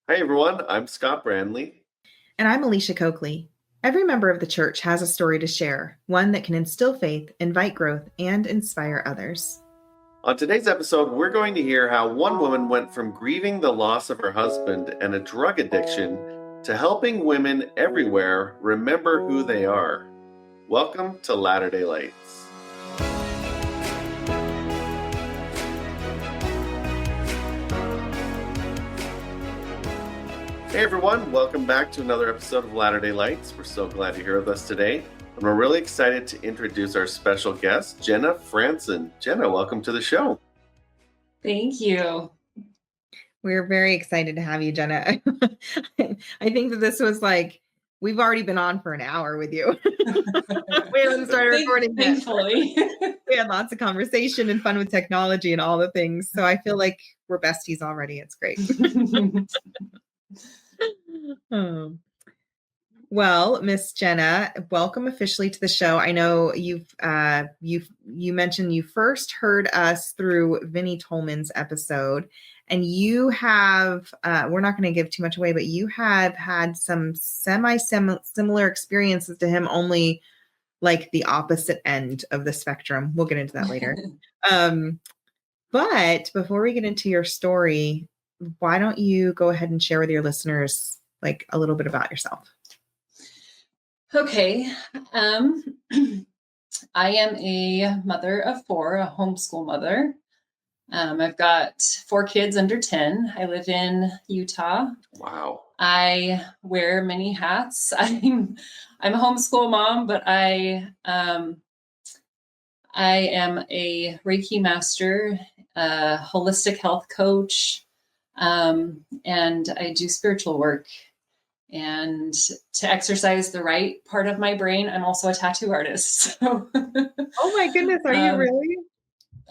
Hi, everyone. I'm Scott Brandley. And I'm Alicia Coakley. Every member of the church has a story to share, one that can instill faith, invite growth, and inspire others. On today's episode, we're going to hear how one woman went from grieving the loss of her husband and a drug addiction to helping women everywhere remember who they are. Welcome to Latter-day Lights. Hey everyone, welcome back to another episode of Latter-day Lights. We're so glad you're here with us today. And we're really excited to introduce our special guest, Jenna Frandsen. Jenna, welcome to the show. Thank you. We're very excited to have you, Jenna. I think that this was we've already been on for an hour with you. We haven't started recording yet. Thankfully. We had lots of conversation and fun with technology and all the things. So I feel like we're besties already. It's great. Well, Miss Jenna, welcome officially to the show. I know you mentioned you first heard us through Vinnie Tolman's episode, and you have we're not going to give too much away, but you have had some similar experiences to him, only like the opposite end of the spectrum. We'll get into that later. But before we get into your story, why don't you go ahead and share with your listeners like a little bit about yourself? Okay. I am a mother of four, a homeschool mother. I've got 4 kids under 10. I live in Utah. Wow. I wear many hats. I'm a homeschool mom, but I am a Reiki master, a holistic health coach, and I do spiritual work. And to exercise the right part of my brain, I'm also a tattoo artist. So, oh my goodness, are you really?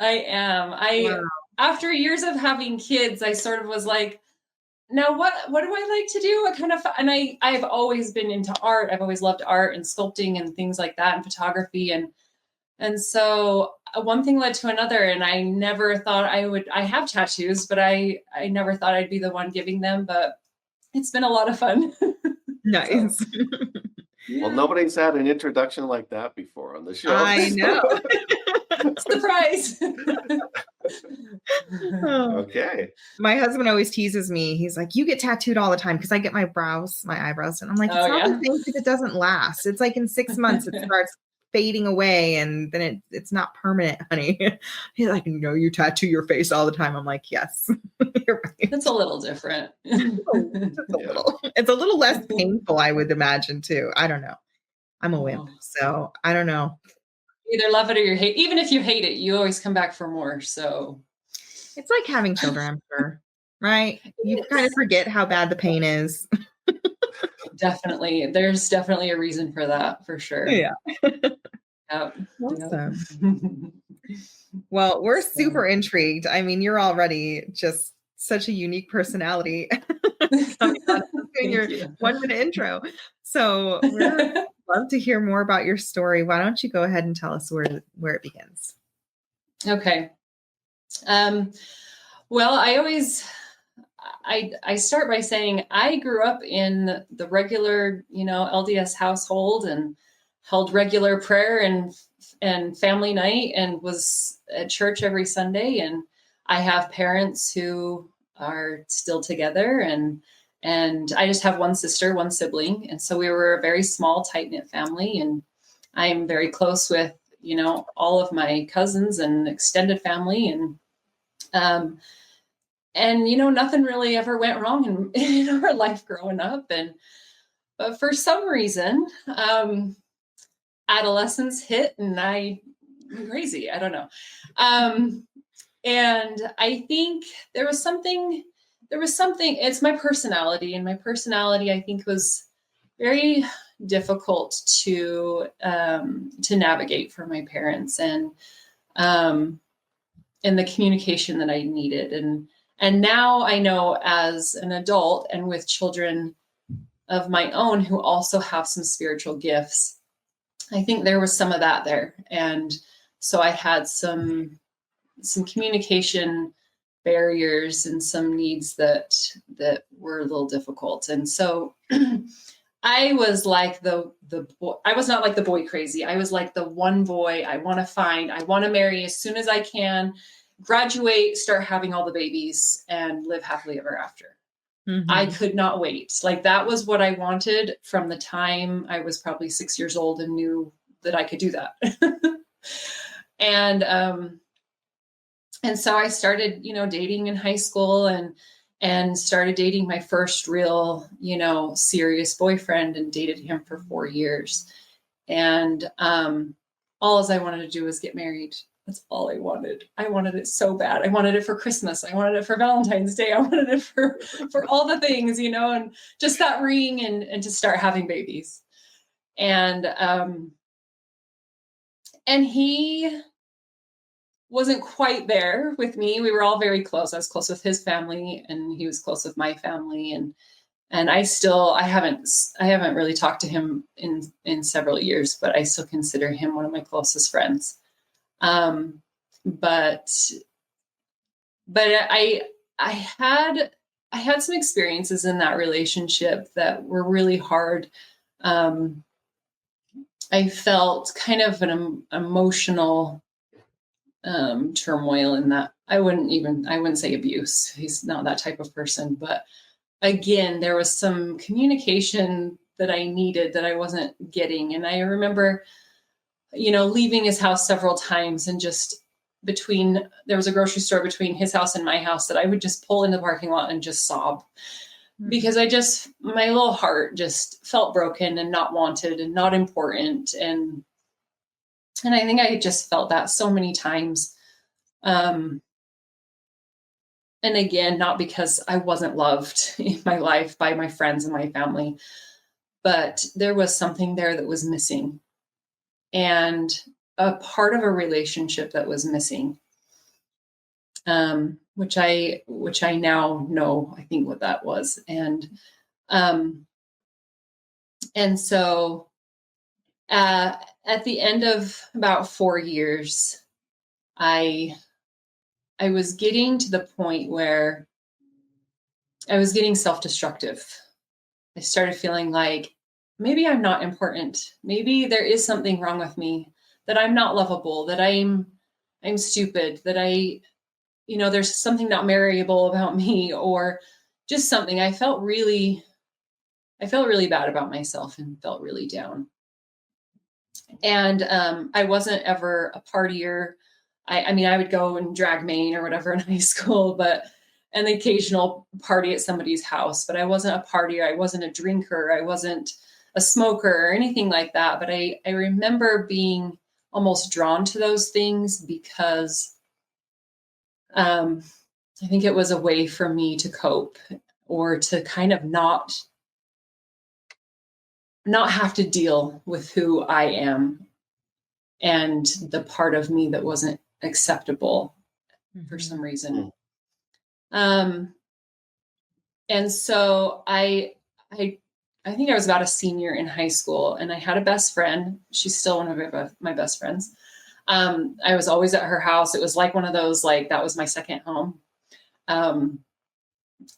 I am. Wow. After years of having kids, I sort of was like, now what do I like to do? What kind of, and I've always been into art. I've always loved art and sculpting and things like that and photography. And so one thing led to another, and I never thought I have tattoos, but I never thought I'd be the one giving them, but it's been a lot of fun. Nice. So, yeah. Well, nobody's had an introduction like that before on the show. I know. Surprise. Okay. My husband always teases me. He's like, you get tattooed all the time, because I get my eyebrows. And I'm like, it's not the thing, because it doesn't last. It's like in 6 months, it starts fading away, and then it's not permanent, honey. He's like, no, you tattoo your face all the time. I'm like, yes, you're right. It's a little different. It's a little less painful, I would imagine, too. I don't know. I'm a wimp, so I don't know. Either love it or you hate. Even if you hate it, you always come back for more. So it's like having children, I'm sure, right? You kind of forget how bad the pain is. Definitely. There's definitely a reason for that, for sure. Yeah. Awesome. Well, we're super intrigued. I mean, you're already just such a unique personality. Doing your 1-minute intro. So we'd love to hear more about your story. Why don't you go ahead and tell us where it begins? Okay. Well, I start by saying I grew up in the regular, LDS household and held regular prayer and family night and was at church every Sunday. And I have parents who are still together, and I just have one sister, one sibling. And so we were a very small, tight-knit family. And I'm very close with, all of my cousins and extended family. And nothing really ever went wrong in our life growing up. But for some reason, adolescence hit and I'm crazy. I don't know. And I think there was something, it's my personality, and my personality, I think, was very difficult to navigate for my parents, and the communication that I needed. And now I know, as an adult and with children of my own who also have some spiritual gifts, I think there was some of that there. And so I had some communication barriers and some needs that were a little difficult. And so I was like the boy. I was not like the boy crazy. I was like the one boy I want to marry as soon as I can, graduate, start having all the babies, and live happily ever after. Mm-hmm. I could not wait. Like, that was what I wanted from the time I was probably 6 years old and knew that I could do that. And so I started, dating in high school and started dating my first real, serious boyfriend, and dated him for 4 years. And all I wanted to do was get married. That's all I wanted. I wanted it so bad. I wanted it for Christmas. I wanted it for Valentine's Day. I wanted it for all the things, and just that ring and to start having babies. And he wasn't quite there with me. We were all very close. I was close with his family, and he was close with my family. And I haven't really talked to him in several years, but I still consider him one of my closest friends. But I had some experiences in that relationship that were really hard. I felt kind of an emotional turmoil in that. I wouldn't say abuse. He's not that type of person, but again, there was some communication that I needed that I wasn't getting. And I remember, leaving his house several times, and just there was a grocery store between his house and my house that I would just pull into the parking lot and just sob. Mm-hmm. Because my little heart just felt broken and not wanted and not important. And I think I just felt that so many times. And again, not because I wasn't loved in my life by my friends and my family, but there was something there that was missing, and a part of a relationship that was missing, which I now know, I think, what that was. And so at the end of about 4 years, I was getting to the point where I was getting self-destructive. I started feeling like maybe I'm not important. Maybe there is something wrong with me, that I'm not lovable, that I'm stupid, that there's something not marryable about me, or just something. I felt really bad about myself and felt really down. And I wasn't ever a partier. I would go and drag Maine or whatever in high school, and the occasional party at somebody's house, but I wasn't a partier. I wasn't a drinker. I wasn't a smoker or anything like that. But I remember being almost drawn to those things because I think it was a way for me to cope, or to kind of not have to deal with who I am and the part of me that wasn't acceptable for some reason. And so I think I was about a senior in high school, and I had a best friend. She's still one of my best friends. I was always at her house. It was like one of those, like, that was my second home.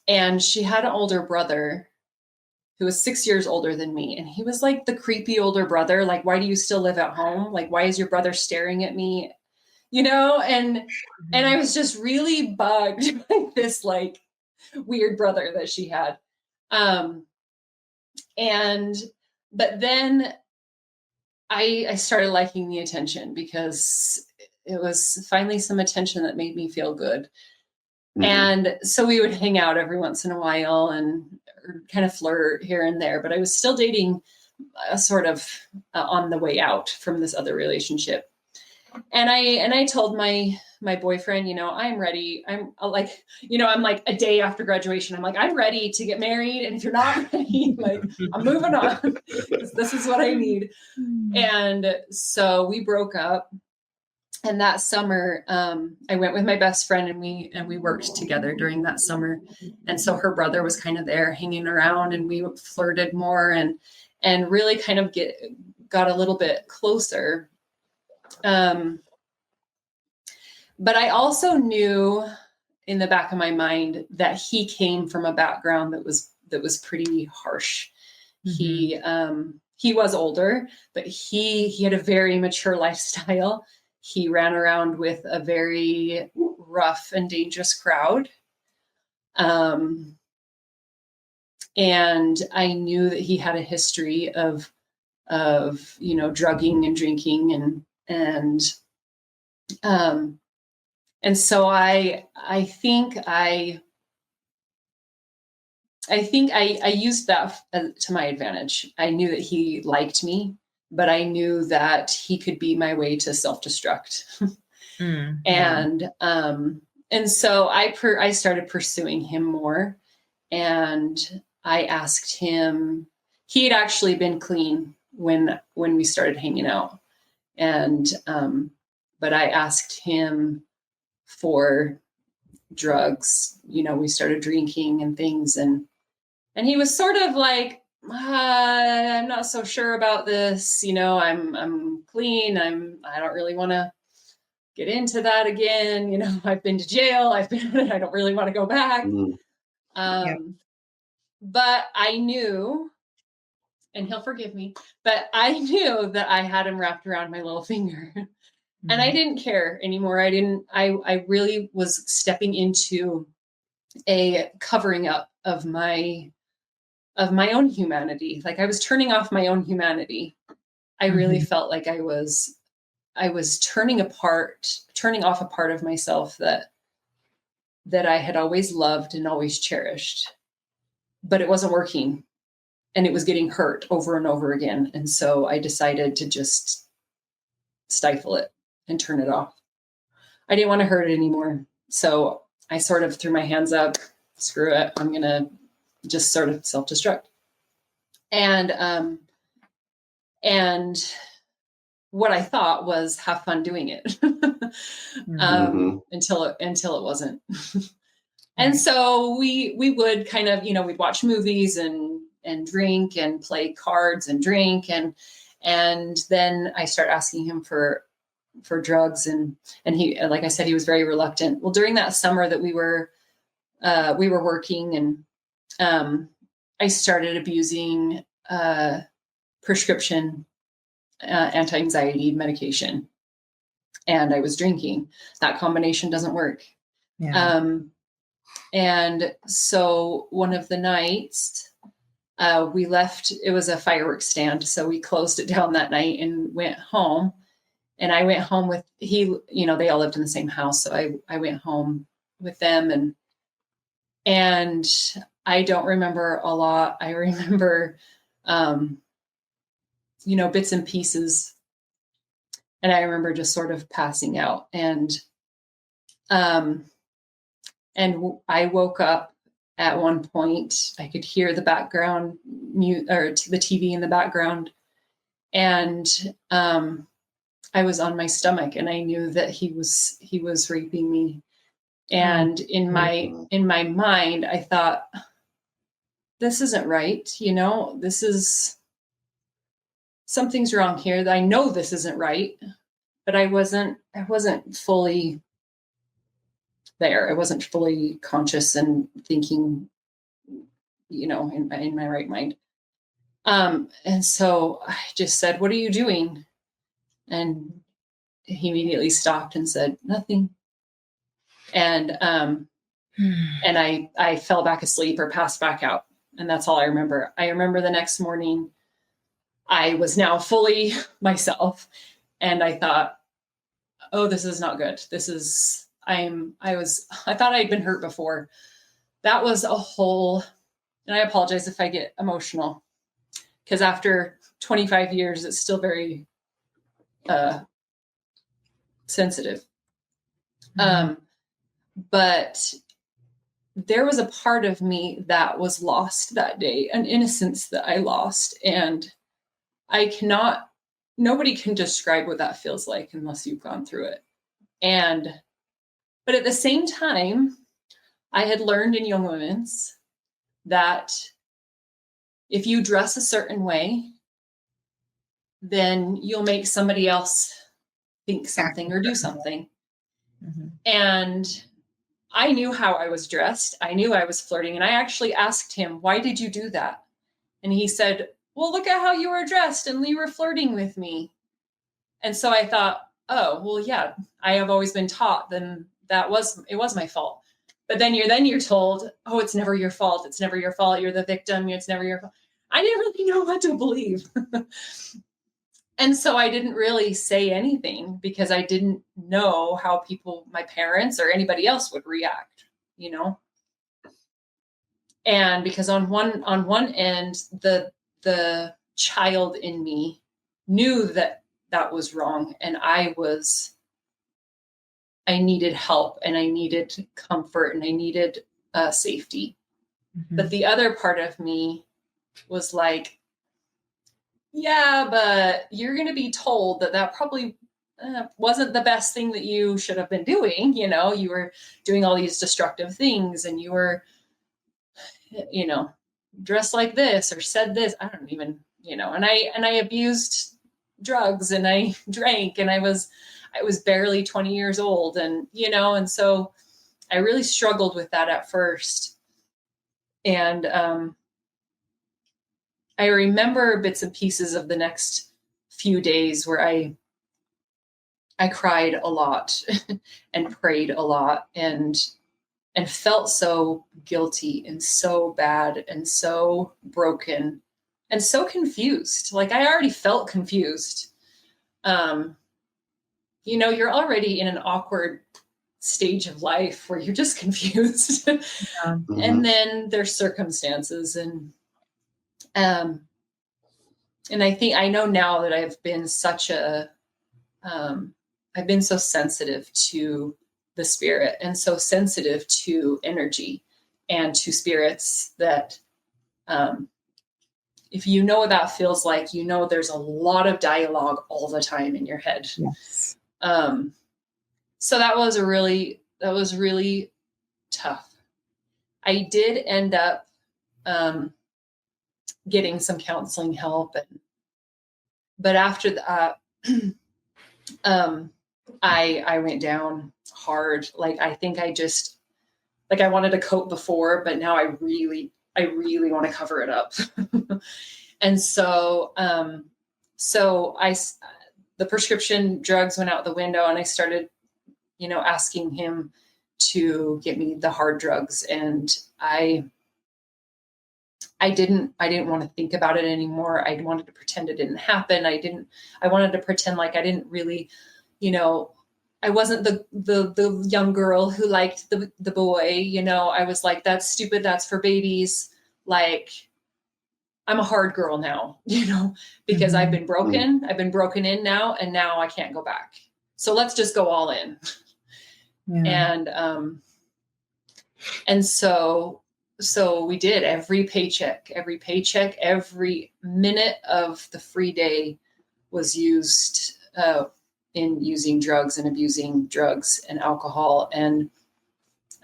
And she had an older brother who was 6 years older than me. And he was like the creepy older brother. Like, why do you still live at home? Like, why is your brother staring at me? And I was just really bugged by this, like, weird brother that she had. But then I started liking the attention, because it was finally some attention that made me feel good. Mm-hmm. And so we would hang out every once in a while and kind of flirt here and there, but I was still dating sort of on the way out from this other relationship. And I told my boyfriend, I'm ready. I'm like a day after graduation, I'm like, I'm ready to get married. And if you're not ready, like, I'm moving on. This is what I need. And so we broke up. And that summer, I went with my best friend, and we worked together during that summer. And so her brother was kind of there hanging around, and we flirted more and really kind of got a little bit closer. But I also knew in the back of my mind that he came from a background that was pretty harsh. He was older, but he had a very mature lifestyle. He ran around with a very rough and dangerous crowd. And I knew that he had a history of drugging and drinking and so I think I used that to my advantage. I knew that he liked me, but I knew that he could be my way to self-destruct. And so I started pursuing him more, and I asked him. He had actually been clean when we started hanging out, and but I asked him for drugs. We started drinking and things, and he was sort of like, I'm not so sure about this. I'm clean. I don't really want to get into that again. I've been to jail. I don't really want to go back. But I knew, and he'll forgive me, but I knew that I had him wrapped around my little finger. And I didn't care anymore. I really was stepping into a covering up of my own humanity. Like I was turning off my own humanity. I really felt like I was turning off a part of myself that I had always loved and always cherished, but it wasn't working, and it was getting hurt over and over again. And so I decided to just stifle it and turn it off. I didn't want to hurt it anymore. So I sort of threw my hands up, screw it. I'm going to just sort of self-destruct. And what I thought was have fun doing it until it wasn't. And so we would kind of, we'd watch movies and drink and play cards and drink. And then I start asking him for drugs, and he, like I said, he was very reluctant. Well, during that summer that we were working, and I started abusing prescription anti-anxiety medication, and I was drinking. That combination doesn't work. And so one of the nights we left, it was a fireworks stand. So we closed it down that night and went home. And I went home with they all lived in the same house. So I went home with them, and I don't remember a lot. I remember, bits and pieces. And I remember just sort of passing out, and I woke up at one point. I could hear the background or the TV in the background, and I was on my stomach, and I knew that he was raping me. And in my mind, I thought, this isn't right. This is, something's wrong here. I know this isn't right, but I wasn't fully there. I wasn't fully conscious and thinking, in my right mind. And so I just said, "What are you doing?" And he immediately stopped and said, "Nothing." And I fell back asleep or passed back out. And that's all I remember. I remember the next morning, I was now fully myself. And I thought, oh, this is not good. I thought I'd been hurt before. That was a whole, and I apologize if I get emotional, because after 25 years, it's still very sensitive. But there was a part of me that was lost that day, an innocence that I lost. And nobody can describe what that feels like unless you've gone through it. But at the same time, I had learned in Young Women's that if you dress a certain way, then you'll make somebody else think something or do something. And I knew how I was dressed. I knew I was flirting. And I actually asked him, why did you do that? And he said, well, look at how you were dressed and you were flirting with me. And so I thought, oh, well, yeah, I have always been taught then it was my fault. But then you're told, oh, it's never your fault. It's never your fault. You're the victim. It's never your fault. I didn't really know what to believe. And so I didn't really say anything because I didn't know how my parents or anybody else would react, you know? And because on one end, the child in me knew that was wrong. And I needed help and I needed comfort and I needed safety. Mm-hmm. But the other part of me was like, yeah, but you're going to be told that probably wasn't the best thing that you should have been doing. You know, you were doing all these destructive things and you were, you know, dressed like this or said this. I don't even, you know, and I abused drugs and I drank and I was barely 20 years old and, you know, and so I really struggled with that at first. And, I remember bits and pieces of the next few days where I cried a lot and prayed a lot and felt so guilty and so bad and so broken and so confused. Like I already felt confused. You know, you're already in an awkward stage of life where you're just confused. Mm-hmm. And then there's circumstances and I know now that I've been I've been so sensitive to the spirit and so sensitive to energy and to spirits that, if you know what that feels like, you know, there's a lot of dialogue all the time in your head. Yes. So that was really tough. I did end up, getting some counseling help but after that, I went down hard. Like, I think I just, like, I wanted to cope before, but now I really want to cover it up. And so, the prescription drugs went out the window and I started, you know, asking him to get me the hard drugs. And I didn't want to think about it anymore. I wanted to pretend it didn't happen. I wanted to pretend like I didn't really, you know, I wasn't the young girl who liked the boy, you know. I was like, that's stupid. That's for babies. Like, I'm a hard girl now, you know, because I've been broken. I've been broken in now, and now I can't go back. So let's just go all in. Yeah. And so we did. Every paycheck, every minute of the free day was used in using drugs and abusing drugs and alcohol. And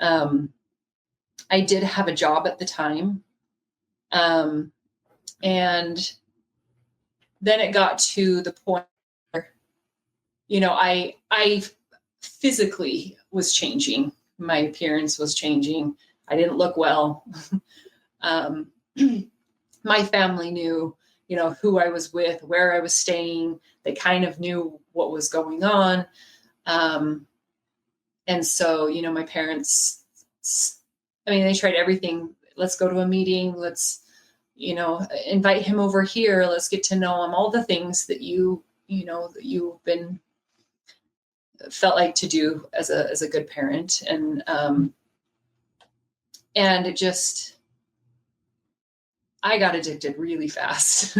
I did have a job at the time. And then it got to the point where, you know, I physically was changing. My appearance was changing. I didn't look well. My family knew, you know, who I was with, where I was staying. They kind of knew what was going on. And so, you know, my parents, I mean, they tried everything. Let's go to a meeting. Let's, you know, invite him over here. Let's get to know him. All the things that you know, that you've felt like to do as a good parent. And it just, I got addicted really fast.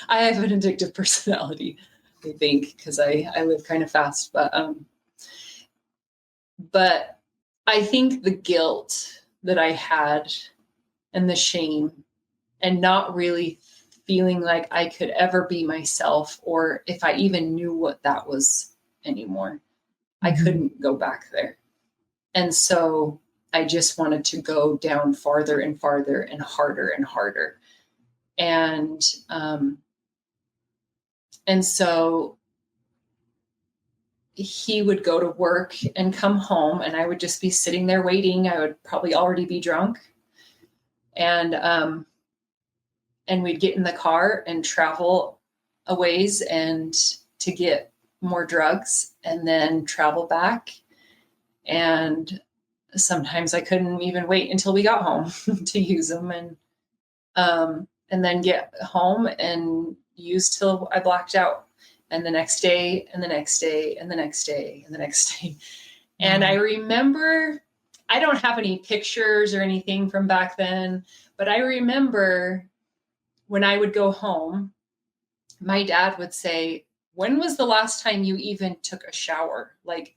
I have an addictive personality, I think, because I live kind of fast. But I think the guilt that I had and the shame and not really feeling like I could ever be myself, or if I even knew what that was anymore, I couldn't go back there. And so I just wanted to go down farther and farther and harder and harder. And so he would go to work and come home, and I would just be sitting there waiting. I would probably already be drunk. And we'd get in the car and travel a ways and to get more drugs, and then travel back. And sometimes I couldn't even wait until we got home to use them, and then get home and use till I blacked out. And the next day, and the next day, and the next day, and the next day. And I remember, I don't have any pictures or anything from back then, but I remember when I would go home, my dad would say, when was the last time you even took a shower? Like,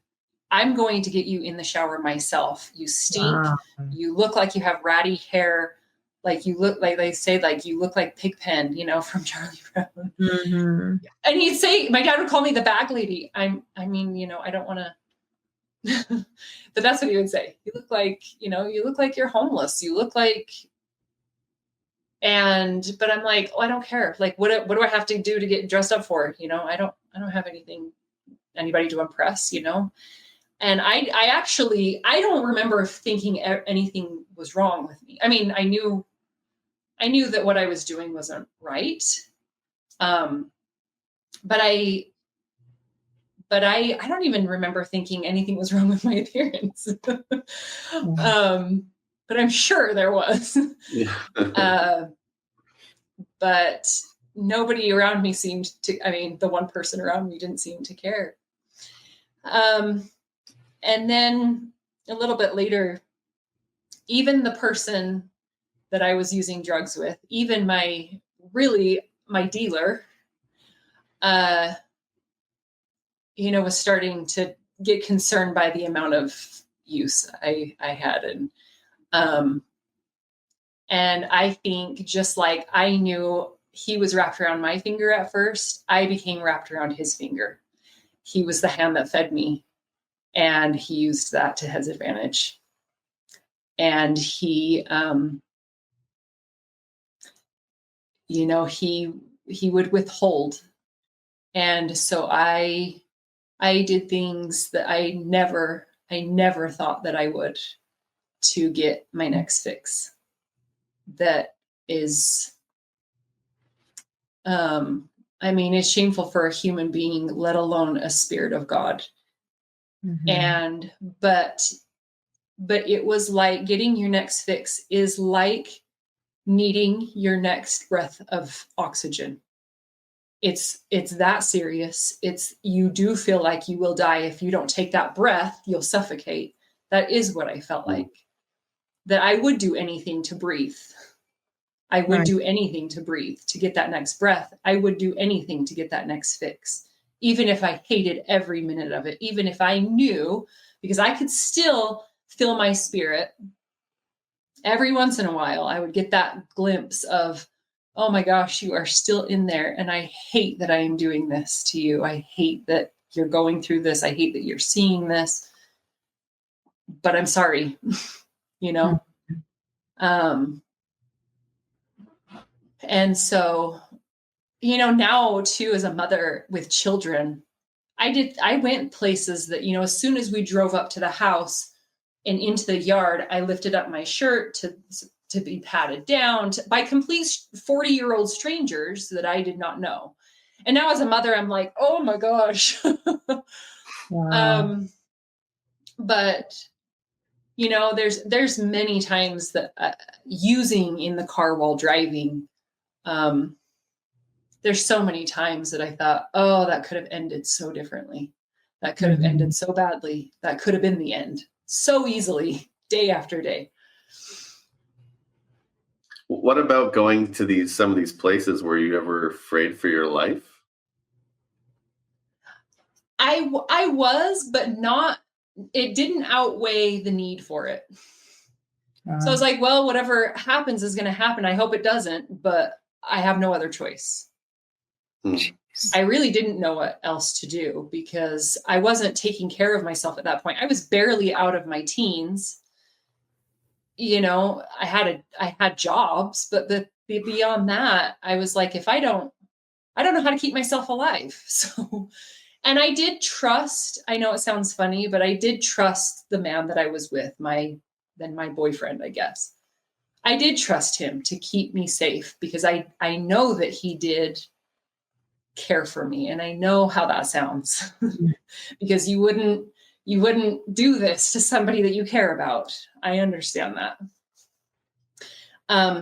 I'm going to get you in the shower myself. You stink. Wow. You look like you have ratty hair. Like, you look like, they say, like, you look like Pigpen, from Charlie Brown. Mm-hmm. And he'd say, my dad would call me the bag lady. I don't want to, but that's what he would say. You look like, you look like you're homeless. You look like, but I'm like, oh, I don't care. Like, what do I have to do to get dressed up for? I don't have anybody to impress, And I don't remember thinking anything was wrong with me. I mean, I knew that what I was doing wasn't right. But I don't even remember thinking anything was wrong with my appearance. But I'm sure there was. Yeah. But nobody around me seemed to, the one person around me didn't seem to care. And then a little bit later, even the person that I was using drugs with, even my dealer, was starting to get concerned by the amount of use I had. And I think, just like I knew he was wrapped around my finger at first, I became wrapped around his finger. He was the hand that fed me, and he used that to his advantage. And he would withhold. And so I did things that I never thought that I would, to get my next fix. That is, it's shameful for a human being, let alone a spirit of God. Mm-hmm. But it was like getting your next fix is like needing your next breath of oxygen. It's that serious. You do feel like you will die. If you don't take that breath, you'll suffocate. That is what I felt like. That I would do anything to breathe. I would do anything to breathe, to get that next breath. I would do anything to get that next fix, even if I hated every minute of it, even if I knew, because I could still feel my spirit. Every once in a while, I would get that glimpse of, oh my gosh, you are still in there. And I hate that I am doing this to you. I hate that you're going through this. I hate that you're seeing this, but I'm sorry, And so, now too, as a mother with children, I went places that, as soon as we drove up to the house and into the yard, I lifted up my shirt to be patted down by complete 40-year-old strangers that I did not know. And now as a mother, I'm like, oh my gosh. Wow. But there's many times that using in the car while driving, there's so many times that I thought, oh, that could have ended so differently. That could have ended so badly. That could have been the end so easily, day after day. What about going to some of these places? Were you ever afraid for your life? I was, but not. It didn't outweigh the need for it. So I was like, well, whatever happens is going to happen. I hope it doesn't, but I have no other choice. I really didn't know what else to do, because I wasn't taking care of myself at that point. I was barely out of my teens. I had jobs, but beyond that, I was like, if I don't know how to keep myself alive. So, And I did trust, I know it sounds funny, but I did trust the man that I was with, my boyfriend, I guess. I did trust him to keep me safe because I know that he did care for me. And I know how that sounds because you wouldn't do this to somebody that you care about. I understand that.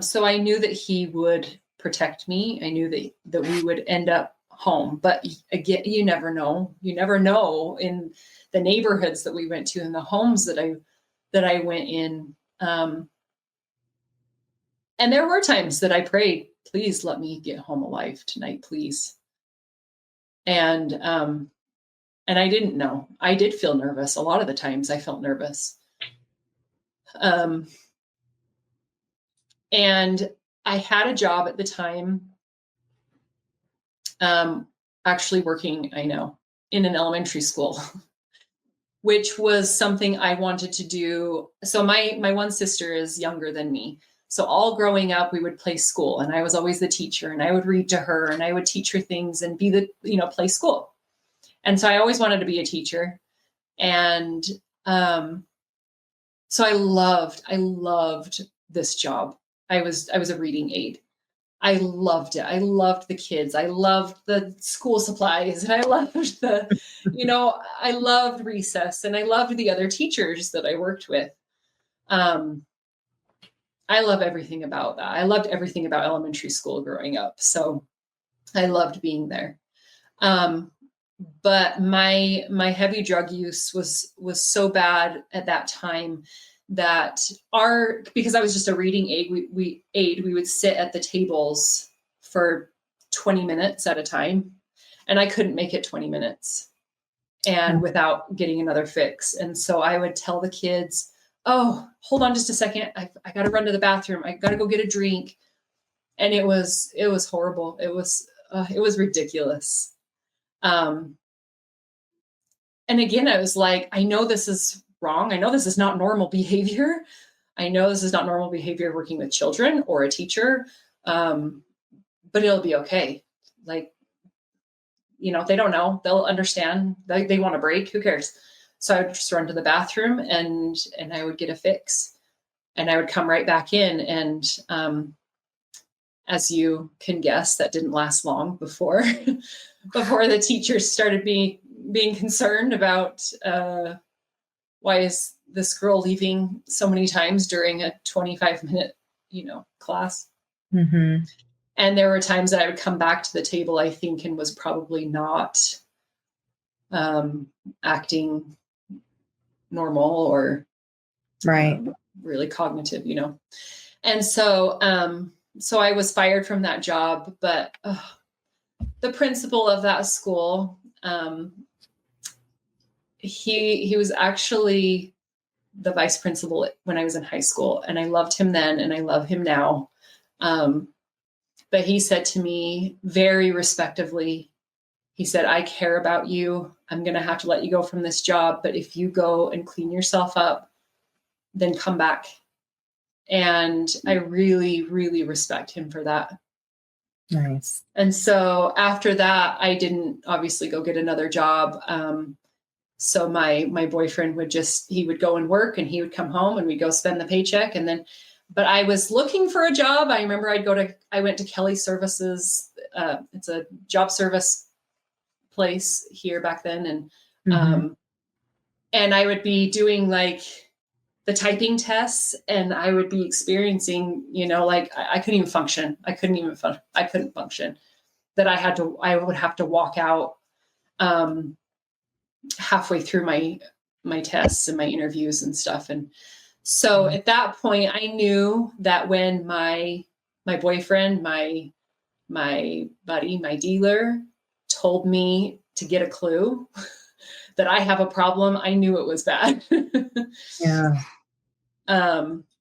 So I knew that he would protect me. I knew that we would end up home, but again, you never know. You never know in the neighborhoods that we went to, in the homes that I went in. And there were times that I prayed, please let me get home alive tonight, please. And I didn't know. I did feel nervous. A lot of the times I felt nervous. And I had a job at the time, actually working, I know, in an elementary school, which was something I wanted to do. So my one sister is younger than me. So all growing up, we would play school, and I was always the teacher, and I would read to her, and I would teach her things and be play school. And so I always wanted to be a teacher. And so I loved this job. I was a reading aide. I loved it. I loved the kids. I loved the school supplies, and I loved I loved recess, and I loved the other teachers that I worked with. I love everything about that. I loved everything about elementary school growing up. So I loved being there. But my heavy drug use was so bad at that time that because I was just a reading aide, we would sit at the tables for 20 minutes at a time, and I couldn't make it 20 minutes and without getting another fix. And so I would tell the kids, oh, hold on just a second. I got to run to the bathroom. I got to go get a drink. And it was horrible. It was ridiculous. And again, I was like, I know this is wrong. I know this is not normal behavior. I know this is not normal behavior working with children or a teacher. But it'll be okay. Like, they don't know. They'll understand. They want a break. Who cares? So I would just run to the bathroom and I would get a fix, and I would come right back in. And as you can guess, that didn't last long before the teachers started being concerned about why is this girl leaving so many times during a 25-minute, class. Mm-hmm. And there were times that I would come back to the table, I think, and was probably not acting normal or right. Really cognitive, And so I was fired from that job, but the principal of that school, he was actually the vice principal when I was in high school, and I loved him then and I love him now. But he said to me very respectively, he said, I care about you. I'm going to have to let you go from this job, but if you go and clean yourself up, then come back. And I really, really respect him for that. Nice. And so after that, I didn't obviously go get another job. So my boyfriend he would go and work, and he would come home, and we'd go spend the paycheck. But I was looking for a job. I remember I went to Kelly Services. It's a job service place here back then. And, and I would be doing like the typing tests, and I would be experiencing, I couldn't even function. I couldn't function, that I would have to walk out, halfway through my tests and my interviews and stuff. And so at that point I knew that when my boyfriend, my buddy, my dealer told me to get a clue that I have a problem, I knew it was bad. Yeah.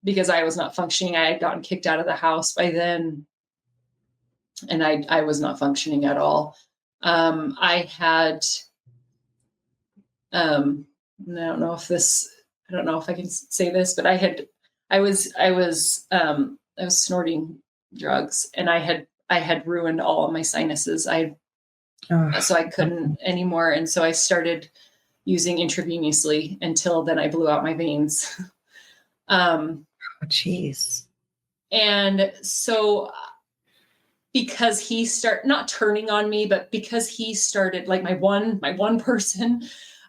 Because I was not functioning. I had gotten kicked out of the house by then, and I was not functioning at all. I had, I don't know if I can say this, but I was snorting drugs, and I had ruined all of my sinuses. I Oh, So I couldn't anymore. And so I started using intravenously until then I blew out my veins. jeez. And so because he not turning on me, but because he started, like my one person,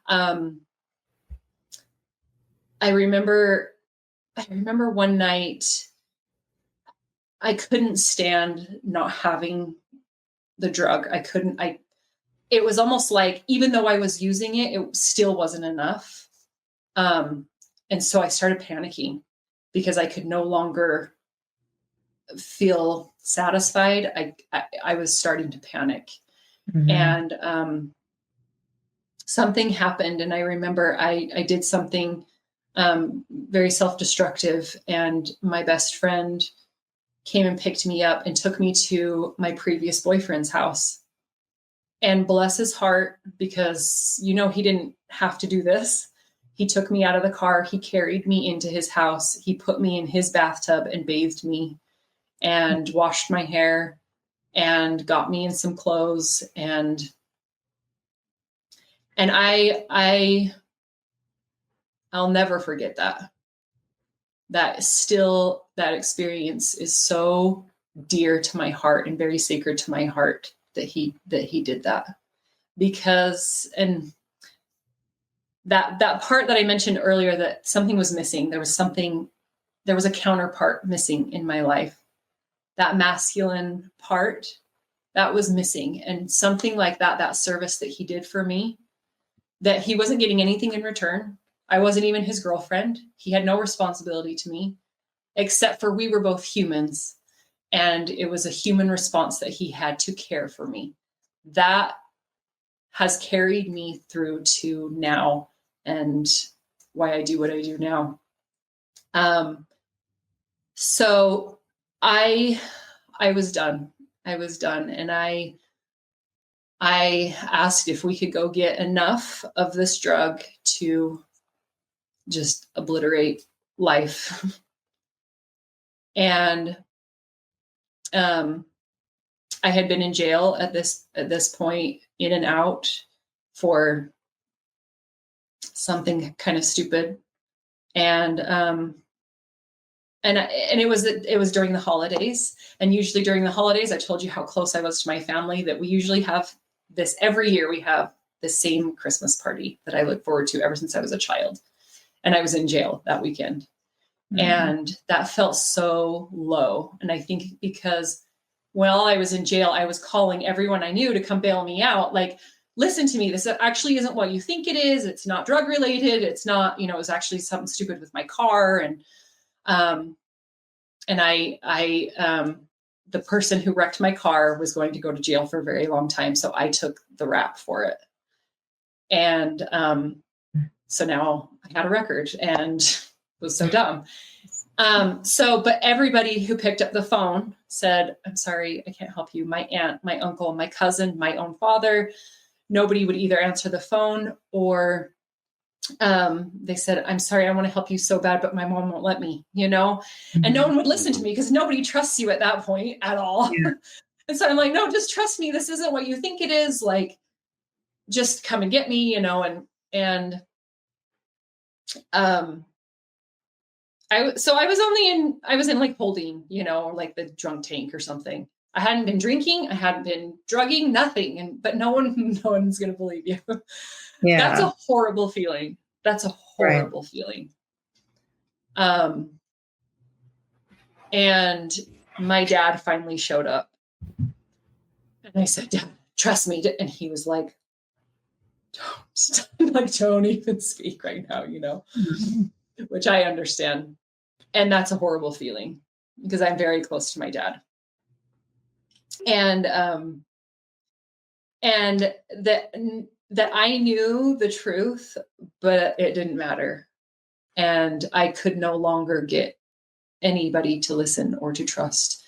I remember one night I couldn't stand not having the drug. It was almost like, even though I was using it, it still wasn't enough. And so I started panicking because I could no longer feel satisfied. I was starting to panic. Mm-hmm. And something happened. And I remember I did something very self-destructive, and my best friend came and picked me up and took me to my previous boyfriend's house. And bless his heart, because, he didn't have to do this. He took me out of the car. He carried me into his house. He put me in his bathtub and bathed me and washed my hair and got me in some clothes. And I'll never forget that. That experience is so dear to my heart and very sacred to my heart that he did that. Because, and that part that I mentioned earlier, that something was missing. There was a counterpart missing in my life. That masculine part, that was missing. And something like that service that he did for me, that he wasn't getting anything in return. I wasn't even his girlfriend. He had no responsibility to me, except for we were both humans. And it was a human response that he had to care for me. That has carried me through to now, and why I do what I do now. So I was done. And I asked if we could go get enough of this drug to just obliterate life. And I had been in jail at this point, in and out, for something kind of stupid. And it was during the holidays. And usually during the holidays, I told you how close I was to my family, that we usually have this every year. We have the same Christmas party that I look forward to ever since I was a child. And I was in jail that weekend. Mm-hmm. And that felt so low. And I think because while I was in jail, I was calling everyone I knew to come bail me out. Like, listen to me, this actually isn't what you think it is. It's not drug related. It's not, it was actually something stupid with my car. And the person who wrecked my car was going to go to jail for a very long time. So I took the rap for it. And so now I had a record and was so dumb. But everybody who picked up the phone said, I'm sorry, I can't help you. My aunt, my uncle, my cousin, my own father, nobody would either answer the phone, or they said, I'm sorry, I want to help you so bad, but my mom won't let me, and no one would listen to me, because nobody trusts you at that point at all. Yeah. And so I'm like, no, just trust me. This isn't what you think it is. Like, just come and get me, I was in like holding, or like the drunk tank or something. I hadn't been drinking. I hadn't been drugging, nothing. But no one's going to believe you. Yeah. That's a horrible feeling. Feeling. And my dad finally showed up, and I said, Dad, trust me. And he was like, don't even speak right now, mm-hmm. Which I understand. And that's a horrible feeling, because I'm very close to my dad. And that I knew the truth, but it didn't matter. And I could no longer get anybody to listen or to trust.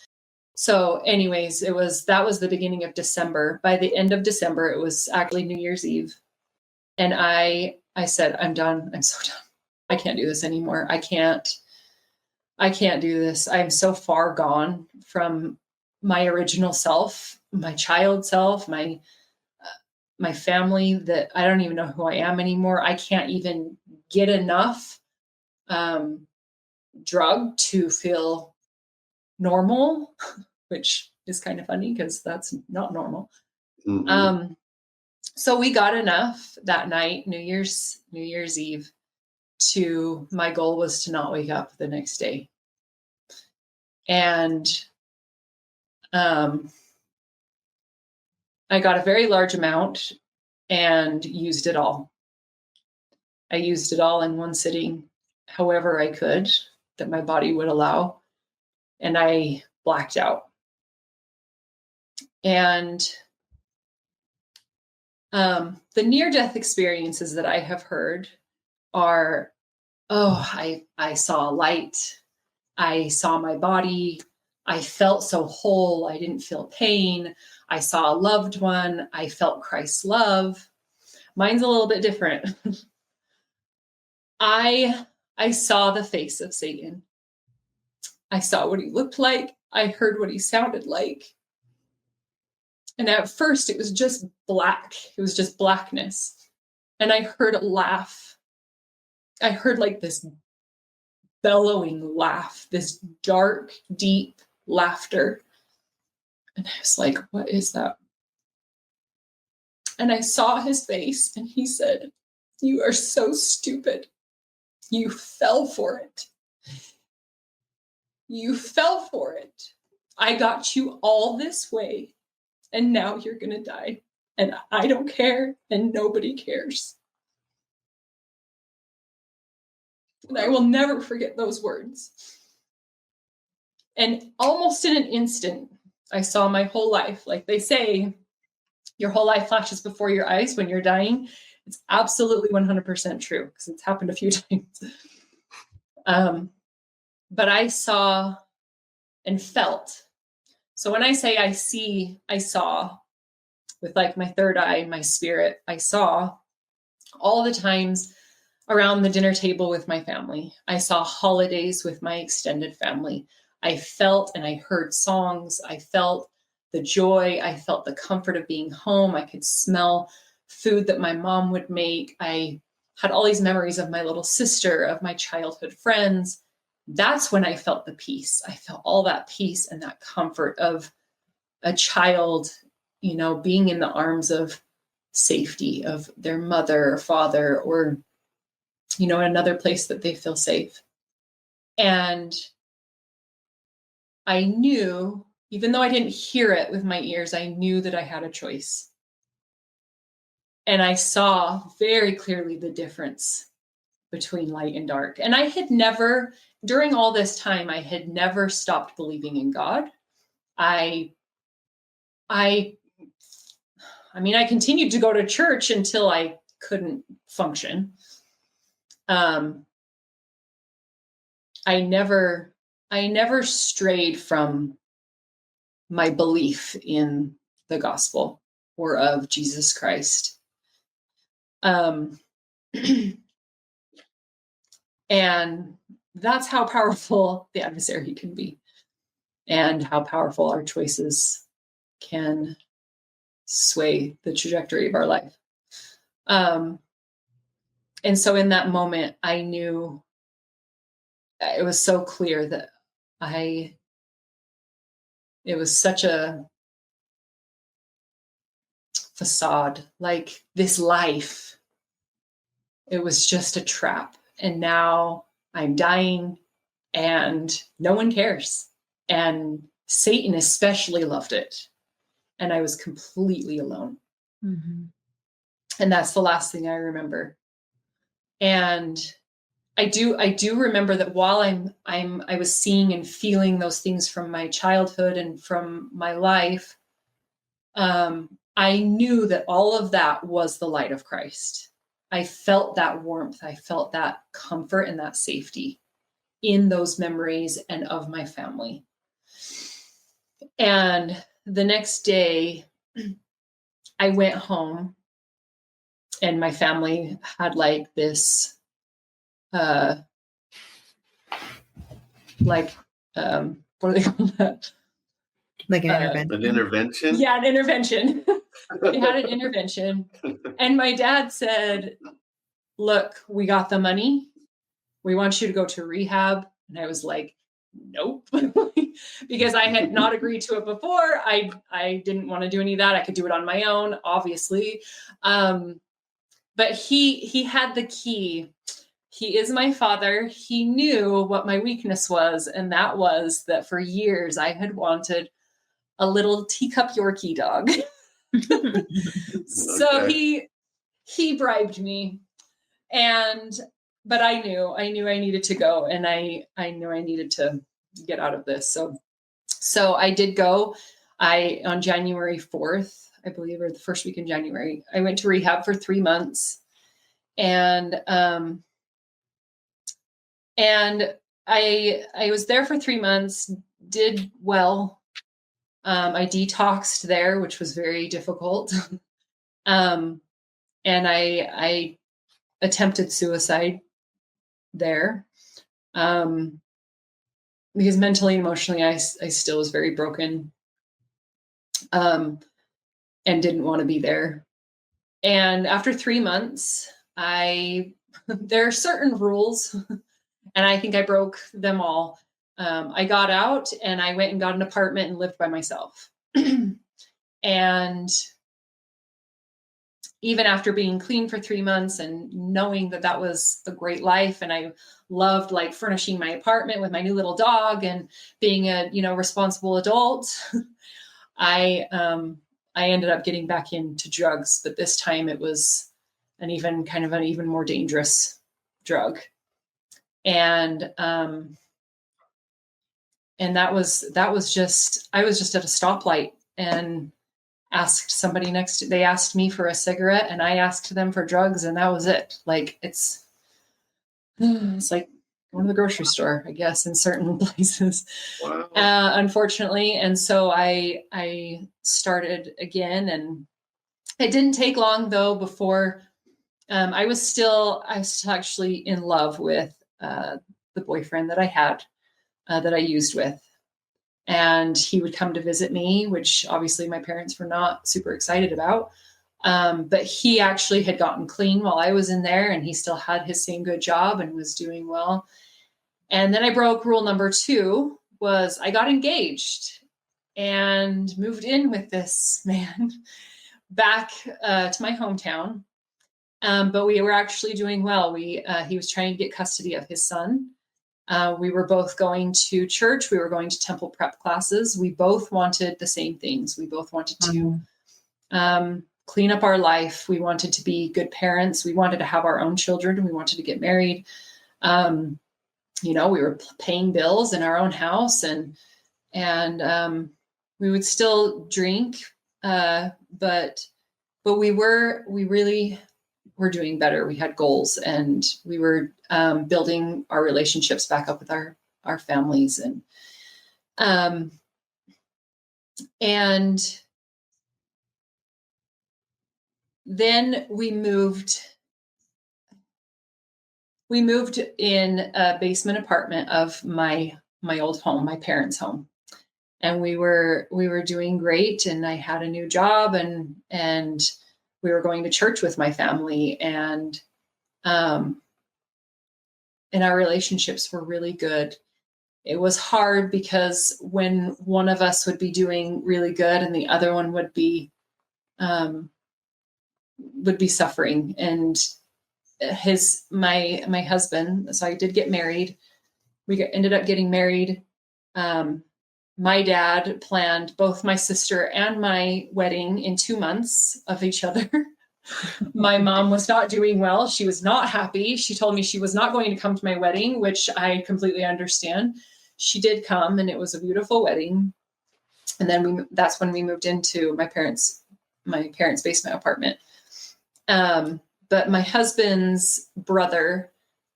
So anyways, that was the beginning of December. By the end of December, it was actually New Year's Eve. And I said, I'm done. I'm so done. I can't do this anymore. I can't do this. I'm so far gone from my original self, my child self, my my family that I don't even know who I am anymore. I can't even get enough drug to feel normal, which is kind of funny because that's not normal. Mm-hmm. So we got enough that night, New Year's Eve, to my goal was to not wake up the next day. And I got a very large amount and used it all. I used it all in one sitting, however I could, that my body would allow. And I blacked out. And the near-death experiences that I have heard are, I saw a light. I saw my body. I felt so whole. I didn't feel pain. I saw a loved one. I felt Christ's love. Mine's a little bit different. I saw the face of Satan. I saw what he looked like. I heard what he sounded like. And at first it was just black. It was just blackness. And I heard a laugh. I heard like this bellowing laugh, this dark, deep laughter. And I was like, what is that? And I saw his face and he said, "You are so stupid. You fell for it. You fell for it. I got you all this way, and now you're going to die. And I don't care, and nobody cares." And I will never forget those words. And almost in an instant, I saw my whole life. Like they say, your whole life flashes before your eyes when you're dying. It's absolutely 100% true because it's happened a few times. But I saw and felt. So when I say I saw with like my third eye, my spirit, I saw all the times around the dinner table with my family. I saw holidays with my extended family. I felt and I heard songs. I felt the joy. I felt the comfort of being home. I could smell food that my mom would make. I had all these memories of my little sister, of my childhood friends. That's when I felt the peace. I felt all that peace and that comfort of a child, you know, being in the arms of safety of their mother or father, or, you know, another place that they feel safe. And I knew, even though I didn't hear it with my ears, I knew that I had a choice. And I saw very clearly the difference between light and dark. And I had never, during all this time, I had never stopped believing in God. I mean, I continued to go to church until I couldn't function. I never strayed from my belief in the gospel or of Jesus Christ. And that's how powerful the adversary can be, and how powerful our choices can sway the trajectory of our life. And so in that moment, I knew, it was so clear that it was such a facade, like this life, it was just a trap. And now I'm dying and no one cares. And Satan especially loved it. And I was completely alone. Mm-hmm. And that's the last thing I remember. And I do remember that while I was seeing and feeling those things from my childhood and from my life, I knew that all of that was the light of Christ. I felt that warmth. I felt that comfort and that safety in those memories and of my family. And the next day, I went home and my family had like this, what do they call that? Like an intervention. An intervention? Yeah, an intervention. They had an intervention. And my dad said, look, we got the money. We want you to go to rehab. And I was like, nope, because I had not agreed to it before. I didn't want to do any of that. I could do it on my own, obviously. But he had the key. He is my father. He knew what my weakness was. And that was that for years I had wanted a little teacup Yorkie dog. So he bribed me. But I knew I needed to go, and I knew I needed to get out of this. So I did go. On January 4th, I believe, or the first week in January, I went to rehab for 3 months, and I was there for 3 months, did well. I detoxed there, which was very difficult. And I attempted suicide there. Because mentally and emotionally, I still was very broken. And didn't want to be there. And after 3 months, there are certain rules, and I think I broke them all. I got out and I went and got an apartment and lived by myself. And even after being clean for 3 months and knowing that that was a great life, and I loved like furnishing my apartment with my new little dog and being a, responsible adult, I ended up getting back into drugs, but this time it was an even more dangerous drug. And that was just, I was just at a stoplight and asked somebody they asked me for a cigarette and I asked them for drugs, and that was it. Like it's like going to the grocery store, I guess, in certain places. Wow. Unfortunately. And so I started again, and it didn't take long though before I was still actually in love with the boyfriend that I had, that I used with. And he would come to visit me, which obviously my parents were not super excited about. But he actually had gotten clean while I was in there, and he still had his same good job and was doing well. And then I broke rule number 2, was I got engaged and moved in with this man back to my hometown. But we were actually doing well. He was trying to get custody of his son. We were both going to church. We were going to temple prep classes. We both wanted the same things. We both wanted to clean up our life. We wanted to be good parents. We wanted to have our own children. We wanted to get married. We were paying bills in our own house, and we would still drink, but we really were doing better. We had goals, and we were building our relationships back up with our families, and then we moved in a basement apartment of my old home, my parents' home. And we were doing great, and I had a new job, and we were going to church with my family, and our relationships were really good. It was hard because when one of us would be doing really good and the other one would be suffering. And my husband, so I did get married. Ended up getting married. My dad planned both my sister and my wedding in 2 months of each other. My mom was not doing well. She was not happy. She told me she was not going to come to my wedding, which I completely understand. She did come, and it was a beautiful wedding. And then that's when we moved into my parents' basement apartment. But my husband's brother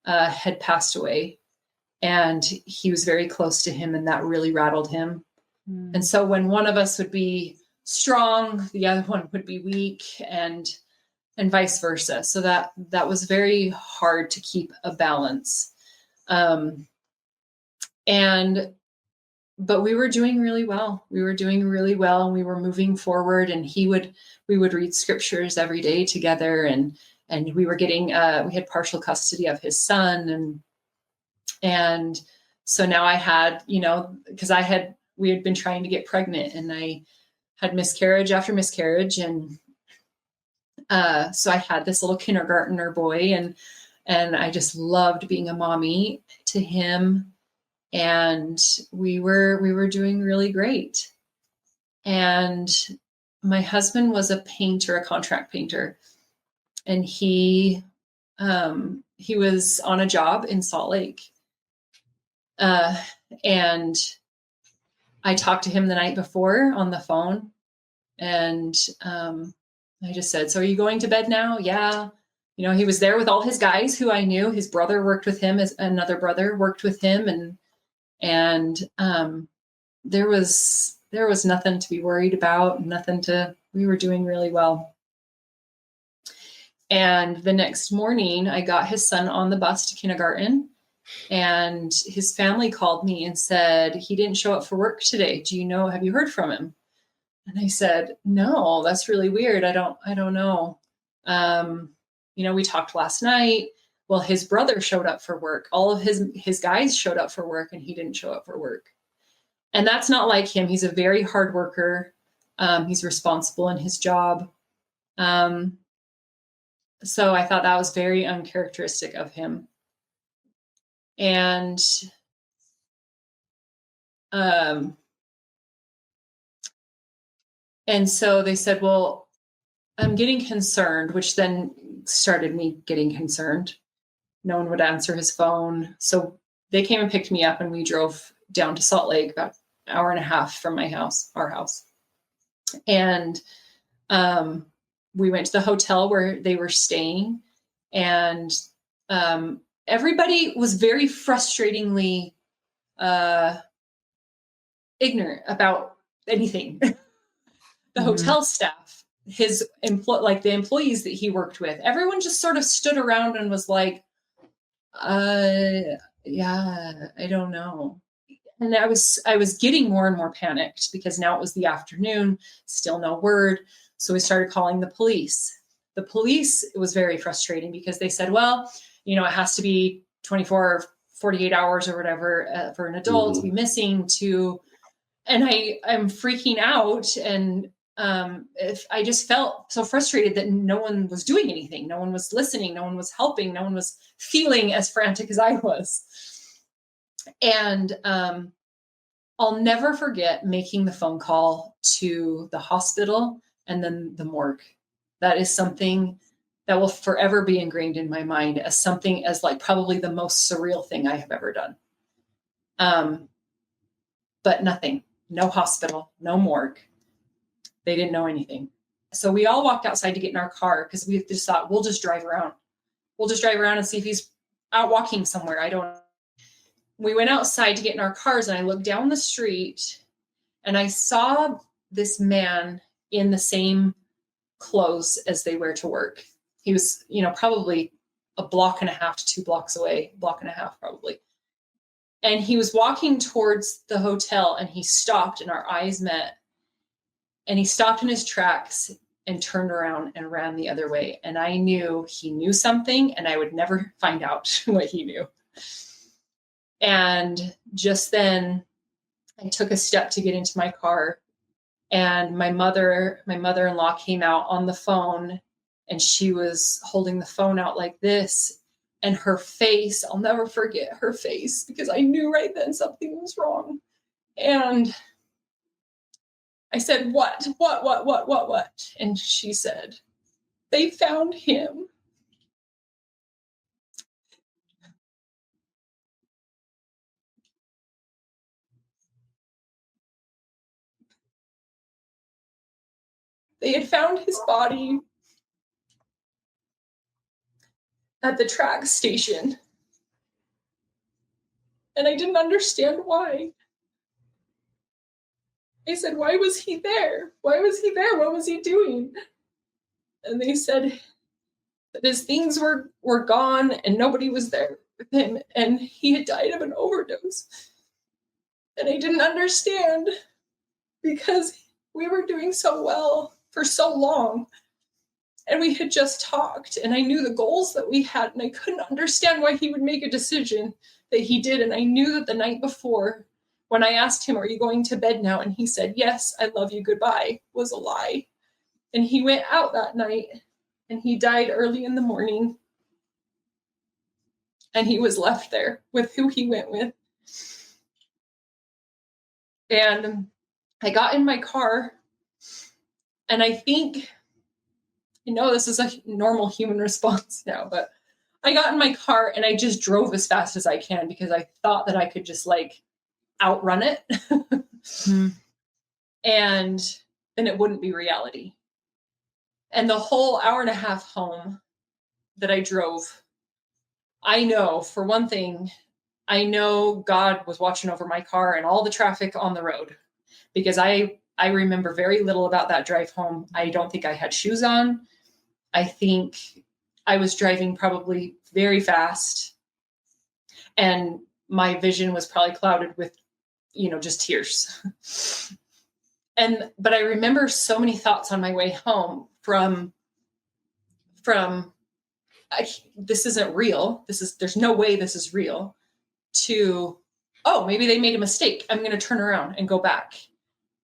had passed away, and he was very close to him, and that really rattled him. And so when one of us would be strong, the other one would be weak, and vice versa. So that was very hard to keep a balance. but we were doing really well. We were doing really well, and we were moving forward, and we would read scriptures every day together, and we were getting, we had partial custody of his son. And so now I had, because we had been trying to get pregnant, and I had miscarriage after miscarriage. And so I had this little kindergartner boy, and I just loved being a mommy to him. And we were doing really great. And my husband was a painter, a contract painter, and he was on a job in Salt Lake. And I talked to him the night before on the phone, and I just said, "So are you going to bed now?" "Yeah." He was there with all his guys who I knew. His brother worked with him, as another brother worked with him. And there was nothing to be worried about, we were doing really well. And the next morning I got his son on the bus to kindergarten, and his family called me and said, "He didn't show up for work today. Have you heard from him?" And I said, "No, that's really weird. I don't know. We talked last night. Well, his brother showed up for work. All of his guys showed up for work, and he didn't show up for work." And that's not like him. He's a very hard worker. He's responsible in his job. So I thought that was very uncharacteristic of him. And so they said, "Well, I'm getting concerned," which then started me getting concerned. No one would answer his phone. So they came and picked me up, and we drove down to Salt Lake, about an hour and a half from our house. And we went to the hotel where they were staying, and everybody was very frustratingly ignorant about anything. The hotel staff, the employees that he worked with, everyone just sort of stood around and was like, yeah, I don't know. And I was getting more and more panicked, because now it was the afternoon, still no word. So we started calling the police. The police, it was very frustrating, because they said, "Well, it has to be 24 or 48 hours or whatever for an adult to be missing to," and I'm freaking out. And if I just felt so frustrated that no one was doing anything. No one was listening. No one was helping. No one was feeling as frantic as I was. And I'll never forget making the phone call to the hospital and then the morgue. That is something that will forever be ingrained in my mind as something as like probably the most surreal thing I have ever done. But nothing, no hospital, no morgue. They didn't know anything. So we all walked outside to get in our car, because we just thought, we'll just drive around. We'll just drive around and see if he's out walking somewhere. I don't know. We went outside to get in our cars, and I looked down the street, and I saw this man in the same clothes as they wear to work. He was, probably a block and a half to 2 blocks away, block and a half probably. And he was walking towards the hotel, and he stopped, and our eyes met. And he stopped in his tracks and turned around and ran the other way. And I knew he knew something, and I would never find out what he knew. And just then I took a step to get into my car, and my mother-in-law came out on the phone, and she was holding the phone out like this, and her face, I'll never forget her face, because I knew right then something was wrong. And I said, what? And she said, "They found him." They had found his body at the track station. And I didn't understand why. I said, "Why was he there? Why was he there? What was he doing?" And they said that his things were gone, and nobody was there with him, and he had died of an overdose. And I didn't understand because we were doing so well for so long. And we had just talked, and I knew the goals that we had, and I couldn't understand why he would make a decision that he did. And I knew that the night before, when I asked him, "Are you going to bed now?" and he said, "Yes, I love you, goodbye," was a lie. And he went out that night, and he died early in the morning. And he was left there with who he went with. And I got in my car, and I think, this is a normal human response now, but I got in my car and I just drove as fast as I can because I thought that I could just outrun it. And then it wouldn't be reality. And the whole hour and a half home that I drove, I know, for one thing, I know God was watching over my car and all the traffic on the road, because I remember very little about that drive home. I don't think I had shoes on. I think I was driving probably very fast, and my vision was probably clouded with, just tears. But I remember so many thoughts on my way home from this isn't real. There's no way this is real, to, oh, maybe they made a mistake. I'm going to turn around and go back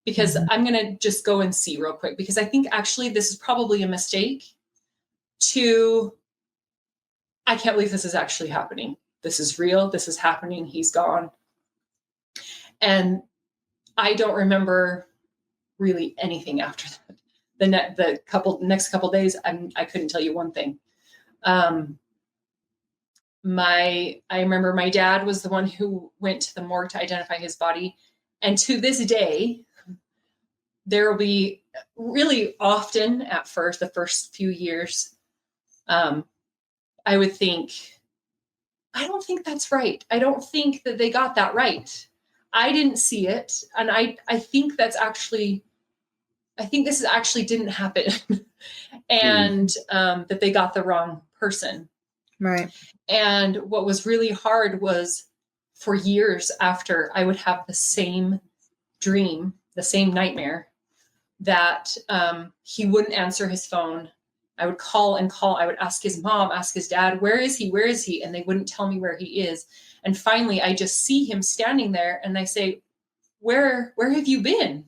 because I'm going to just go and see real quick, because I think actually this is probably a mistake, to, I can't believe this is actually happening. This is real. This is happening. He's gone. And I don't remember really anything after that. The next couple days, I couldn't tell you one thing. I remember my dad was the one who went to the morgue to identify his body. And to this day, there will be really often at first, the first few years, I would think, I don't think that's right. I don't think that they got that right. I didn't see it. And I think this actually didn't happen. And that they got the wrong person. Right. And what was really hard was, for years after, I would have the same dream, the same nightmare, that he wouldn't answer his phone. I would call and call. I would ask his mom, ask his dad, where is he? Where is he? And they wouldn't tell me where he is. And finally, I just see him standing there, and I say, where have you been?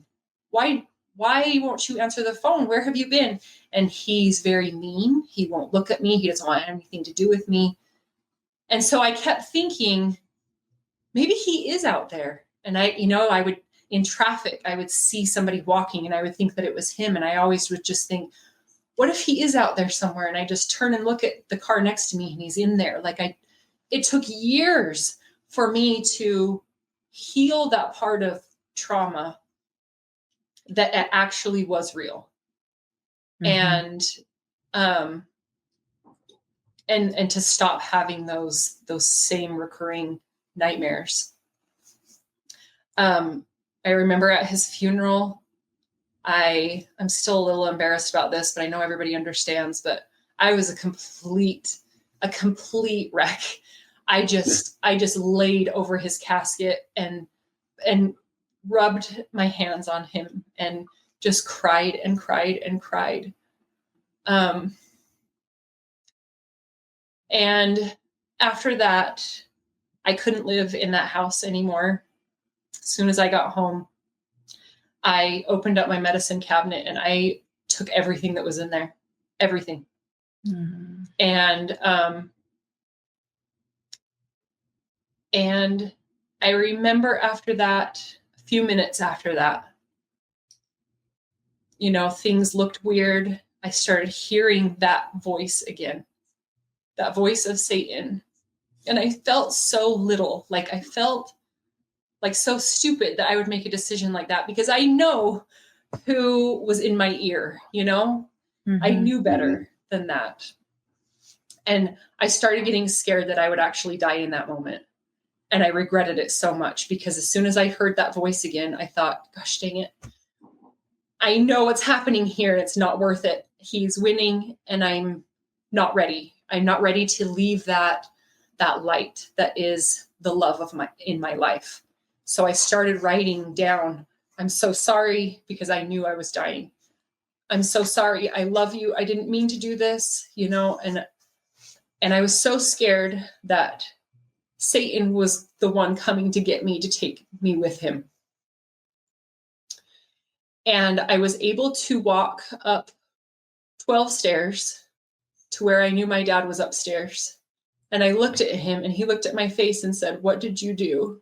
Why won't you answer the phone? Where have you been? And he's very mean. He won't look at me. He doesn't want anything to do with me. And so I kept thinking, maybe he is out there. And I would, in traffic, I would see somebody walking and I would think that it was him. And I always would just think, what if he is out there somewhere? And I just turn and look at the car next to me and he's in there. It took years for me to heal that part of trauma that actually was real. And to stop having those same recurring nightmares. I remember at his funeral, I'm still a little embarrassed about this, but I know everybody understands, but I was a complete wreck. I just laid over his casket and rubbed my hands on him and just cried and cried and cried. And after that, I couldn't live in that house anymore. As soon as I got home, I opened up my medicine cabinet and I took everything that was in there, everything. And I remember after that, a few minutes after that, things looked weird. I started hearing that voice again, that voice of Satan. And I felt so little, I felt so stupid that I would make a decision like that, because I know who was in my ear, I knew better than that. And I started getting scared that I would actually die in that moment. And I regretted it so much, because as soon as I heard that voice again, I thought, gosh, dang it. I know what's happening here. It's not worth it. He's winning and I'm not ready. I'm not ready to leave that light that is the love in my life. So I started writing down, I'm so sorry, because I knew I was dying. I'm so sorry. I love you. I didn't mean to do this, and I was so scared that Satan was the one coming to get me, to take me with him. And I was able to walk up 12 stairs to where I knew my dad was upstairs. And I looked at him, and he looked at my face and said, "What did you do?"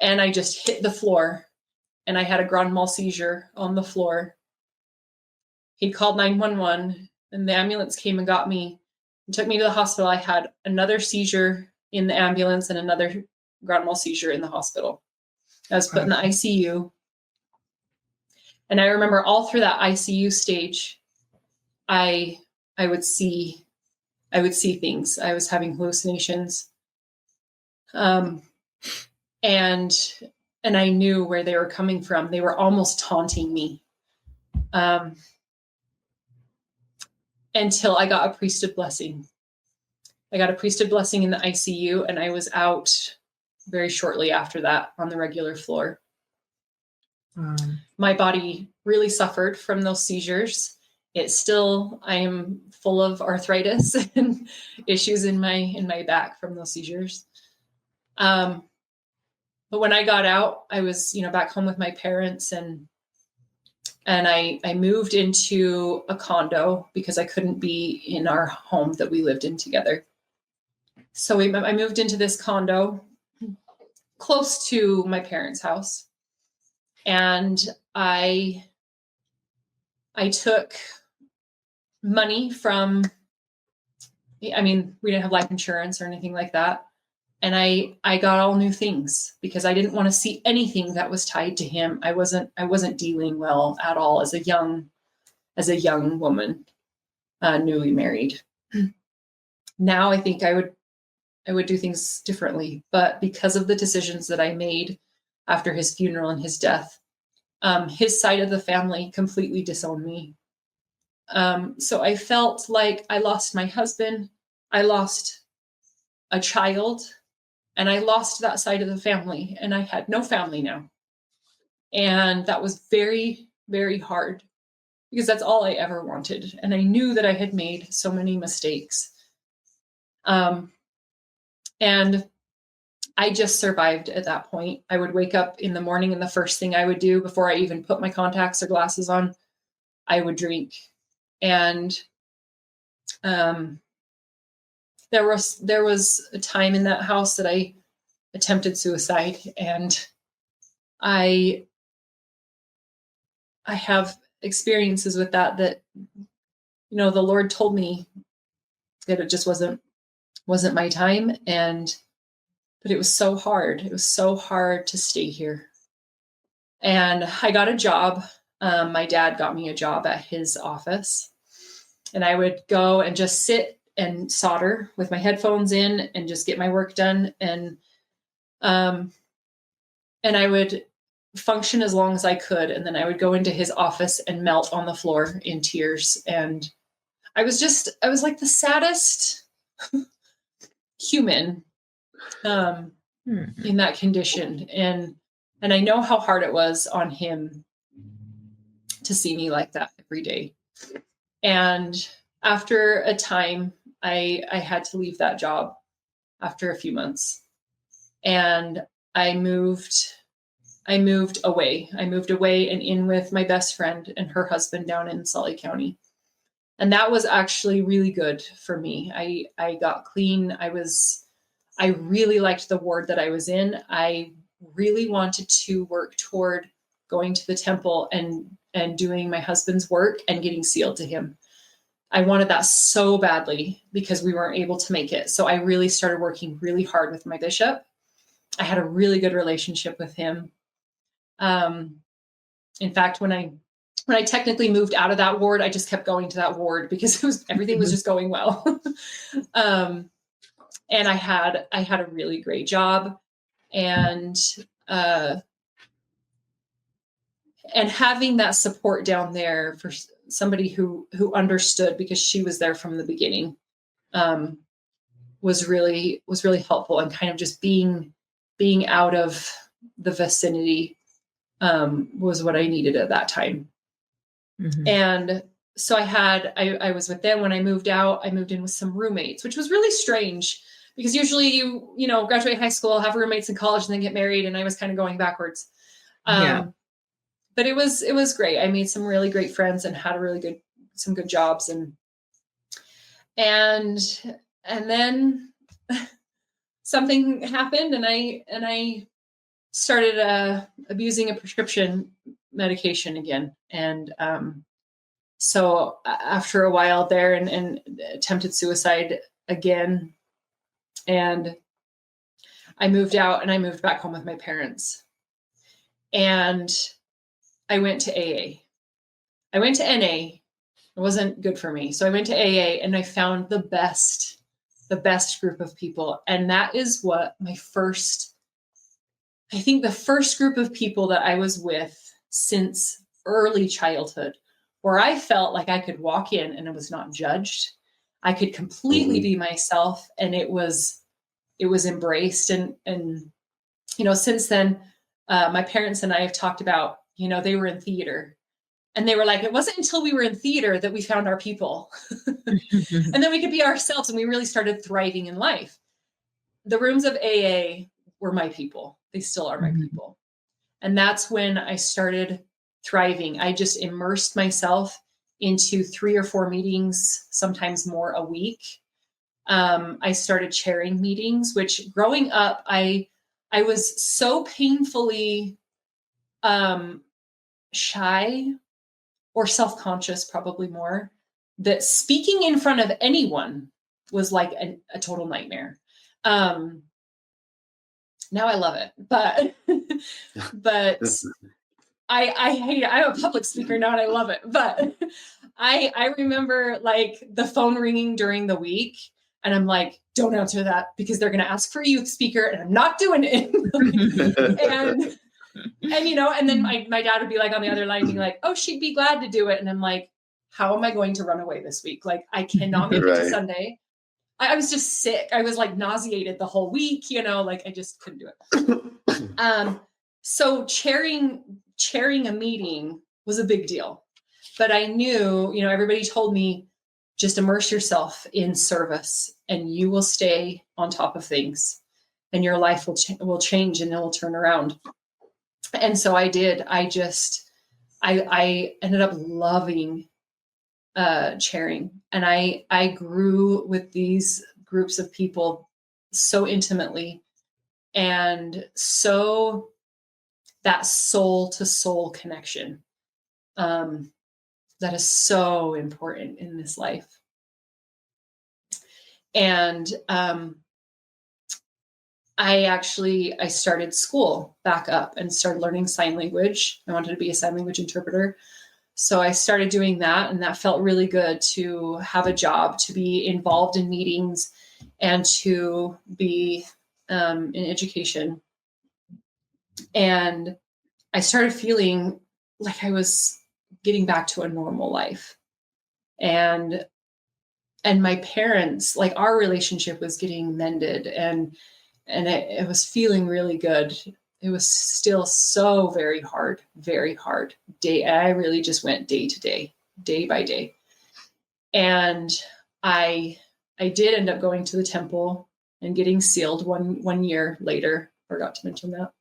And I just hit the floor, and I had a grand mal seizure on the floor. He called 911, and the ambulance came and got me and took me to the hospital. I had another seizure in the ambulance and another grand mal seizure in the hospital. I was put in the ICU. And I remember all through that ICU stage, I would see things. I was having hallucinations. And I knew where they were coming from. They were almost taunting me. Until I got a priesthood blessing. I got a priesthood blessing in the ICU, and I was out very shortly after that on the regular floor. My body really suffered from those seizures. I am full of arthritis and issues in my back from those seizures. But when I got out, I was, back home with my parents, and I moved into a condo because I couldn't be in our home that we lived in together. So I moved into this condo close to my parents' house. And I took money from, we didn't have life insurance or anything like that. And I got all new things because I didn't want to see anything that was tied to him. I wasn't dealing well at all as a young woman, newly married. Now I think I would do things differently, but because of the decisions that I made after his funeral and his death, his side of the family completely disowned me. So I felt like I lost my husband, I lost a child, and I lost that side of the family, and I had no family now. And that was very, very hard because that's all I ever wanted. And I knew that I had made so many mistakes. And I just survived at that point. I would wake up in the morning, and the first thing I would do before I even put my contacts or glasses on, I would drink. And there was a time in that house that I attempted suicide, and I have experiences with that the Lord told me that it just wasn't my time, but it was so hard. It was so hard to stay here. And I got a job. My dad got me a job at his office, and I would go and just sit and solder with my headphones in and just get my work done. And I would function as long as I could. And then I would go into his office and melt on the floor in tears. And I was like the saddest human in that condition. And I know how hard it was on him to see me like that every day. And after a time, I had to leave that job after a few months. And I moved away. I moved away and in with my best friend and her husband down in Salt Lake County. And that was actually really good for me. I got clean. I really liked the ward that I was in. I really wanted to work toward going to the temple and doing my husband's work and getting sealed to him. I wanted that so badly because we weren't able to make it. So I really started working really hard with my bishop. I had a really good relationship with him. In fact, when I technically moved out of that ward, I just kept going to that ward because everything was just going well. And I had a really great job, and having that support down there for somebody who understood, because she was there from the beginning, was really helpful, and kind of just being being out of the vicinity was what I needed at that time. Mhm. And so I was with them. When I moved out, I moved in with some roommates, which was really strange because usually you know, graduate high school, have roommates in college and then get married. And I was kind of going backwards. Yeah. But it was great. I made some really great friends and had some good jobs and then something happened and I started abusing a prescription medication again. And so after a while there and attempted suicide again. And I moved out and I moved back home with my parents. And I went to AA. I went to NA. It wasn't good for me. So I went to AA and I found the best group of people. And that is what the first group of people that I was with since early childhood, where I felt like I could walk in and I was not judged. I could completely be myself and it was embraced. And, you know, since then, my parents and I have talked about, you know, they were in theater and they were like, it wasn't until we were in theater that we found our people and then we could be ourselves. And we really started thriving in life. The rooms of AA were my people. They still are my people. And that's when I started thriving. I just immersed myself into 3 or 4 meetings, sometimes more a week. I started chairing meetings, which growing up, I was so painfully shy or self-conscious, probably more, that speaking in front of anyone was like a total nightmare. Now I love it, but I hate it. I'm a public speaker now and I love it, but I remember like the phone ringing during the week and I'm like, don't answer that because they're going to ask for a youth speaker and I'm not doing it. and, you know, and then my dad would be like on the other line being like, oh, she'd be glad to do it. And I'm like, how am I going to run away this week? Like I cannot make it to Sunday. I was just sick. I was like nauseated the whole week, you know, like I just couldn't do it. So chairing a meeting was a big deal, but I knew, you know, everybody told me just immerse yourself in service and you will stay on top of things and your life will change and it will turn around. And so I did. I ended up loving chairing. And I grew with these groups of people so intimately and so that soul to soul connection that is so important in this life. And I started school back up and started learning sign language. I wanted to be a sign language interpreter. So I started doing that and that felt really good to have a job, to be involved in meetings and to be in education. And I started feeling like I was getting back to a normal life. And my parents, like our relationship was getting mended and it was feeling really good. It was still so very hard. I really just went day to day, day by day. And I did end up going to the temple and getting sealed one year later. Forgot to mention that.